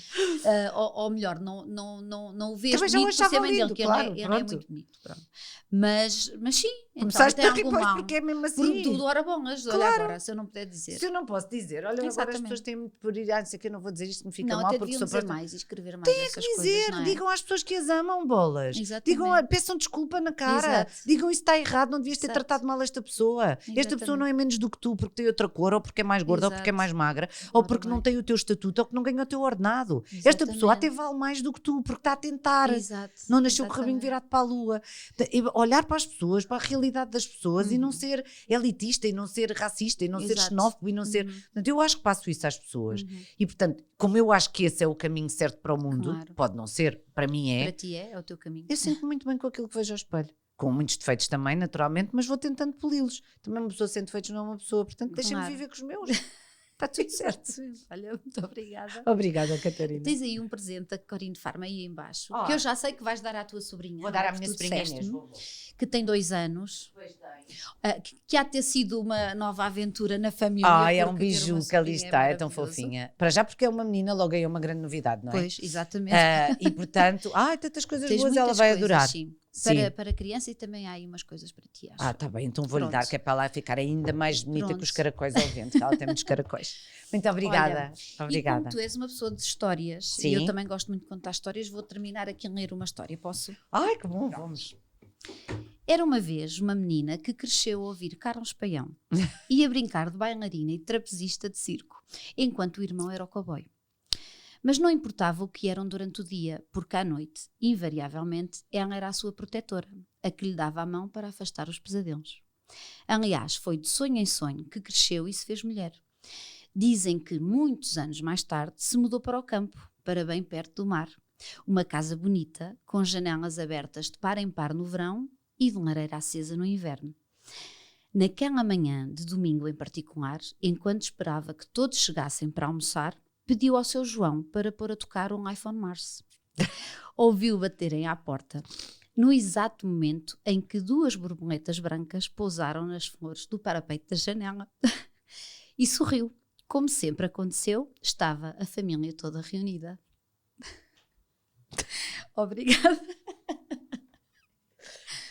ou melhor, não o vês Também já o bonito por ser achava mãe lindo, dele, que claro, ele é pronto. muito bonito. Pronto. Mas sim, então, Começaste tem a rir, algum pois, mal. porque é mesmo assim. Porque tudo ora bongas, olha Claro. agora, se eu não puder dizer. Se eu não posso dizer, olha, agora as Exatamente. pessoas têm muito por ir, não sei o que, eu não vou dizer isto, me fica Não, mal, até porque deviam sou dizer próxima. mais e escrever mais essas Dizer, coisas, não é? digam às pessoas que as amam, bolas. Exatamente. Peçam desculpa na cara. Exato. Digam isso está errado, não devias ter Exato. tratado mal esta pessoa. Esta pessoa Exatamente. não é menos do que tu porque tem outra cor, ou porque é mais gorda, ou porque é Exato. mais magra, ou Ora porque não bem. tem o teu estatuto, ou que não ganha o teu ordenado. Esta Exatamente. pessoa até vale mais do que tu, porque está a tentar. Exato. Não nasceu com o rabinho Exatamente. virado para a lua. Olhar para as pessoas, para a realidade das pessoas e não ser elitista, e não ser racista, e não ser Exato. xenófobo, e não ser... Portanto, eu acho que passo isso às pessoas. E, portanto, como eu acho que esse é o caminho certo para o mundo, Claro. pode não ser, para mim é, Para ti é o teu caminho. eu sinto-me muito bem com aquilo que vejo ao espelho. Com muitos defeitos também, naturalmente, mas vou tentando poli-los. Também uma pessoa sem defeitos não é uma pessoa, portanto, deixa-me Claro. viver com os meus. Está tudo certo. Olha, muito obrigada. Obrigada, Catarina. Tens aí um presente da Corine Farma aí em baixo, Ah. que eu já sei que vais dar à tua sobrinha. Vou dar à que minha tu sobrinha disseste-me, Inês. que tem 2 anos, Pois tem. que há de ter sido uma nova aventura na família. É um porque ter biju uma que ali sobrinha está, é tão maravilhoso. fofinha. Para já porque é uma menina, logo aí é uma grande novidade, não é? Pois, exatamente. E portanto, tantas coisas Tens boas ela muitas vai coisas, adorar. Sim. Sim. Para criança e também há aí umas coisas para ti, acho. Tá bem, então vou-lhe Pronto. dar, que é para ela ficar ainda mais bonita que os Pronto. caracóis ao vento, que ela tem muitos caracóis. Muito obrigada. Olha, Obrigada. E como tu és uma pessoa de histórias, Sim. e eu também gosto muito de contar histórias, vou terminar aqui a ler uma história, posso? Ai, que bom, vamos. Era uma vez uma menina que cresceu a ouvir Carlos Paião e a brincar de bailarina e trapezista de circo, enquanto o irmão era o cowboy. Mas não importava o que eram durante o dia, porque à noite, invariavelmente, ela era a sua protetora, a que lhe dava a mão para afastar os pesadelos. Aliás, foi de sonho em sonho que cresceu e se fez mulher. Dizem que muitos anos mais tarde se mudou para o campo, para bem perto do mar. Uma casa bonita, com janelas abertas de par em par no verão e de lareira acesa no inverno. Naquela manhã de domingo em particular, enquanto esperava que todos chegassem para almoçar, pediu ao seu João para pôr a tocar um Life on Mars. Ouviu baterem à porta, no exato momento em que 2 borboletas brancas pousaram nas flores do parapeito da janela. E sorriu. Como sempre aconteceu, estava a família toda reunida. Obrigada.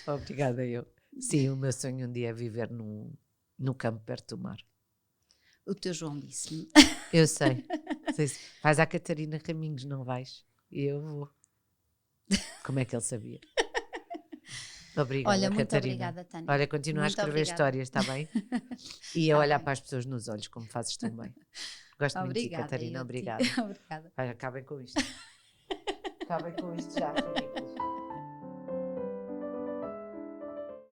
Obrigada, eu. Sim, o meu sonho um dia é viver no campo perto do mar. O teu João disse-me. Eu sei. Vais à Catarina Raminhos, não vais? E eu vou. Como é que ele sabia? Obrigada, Olha, muito Catarina. obrigada, Tânia. Olha, continua a Muito escrever obrigada. histórias, está bem? E a Tá olhar bem. para as pessoas nos olhos, como fazes tão bem. Gosto muito de ti, Obrigada. Catarina. eu te- Obrigada. Obrigada. Vai, acabem com isto. Acabem com isto já, ridículos.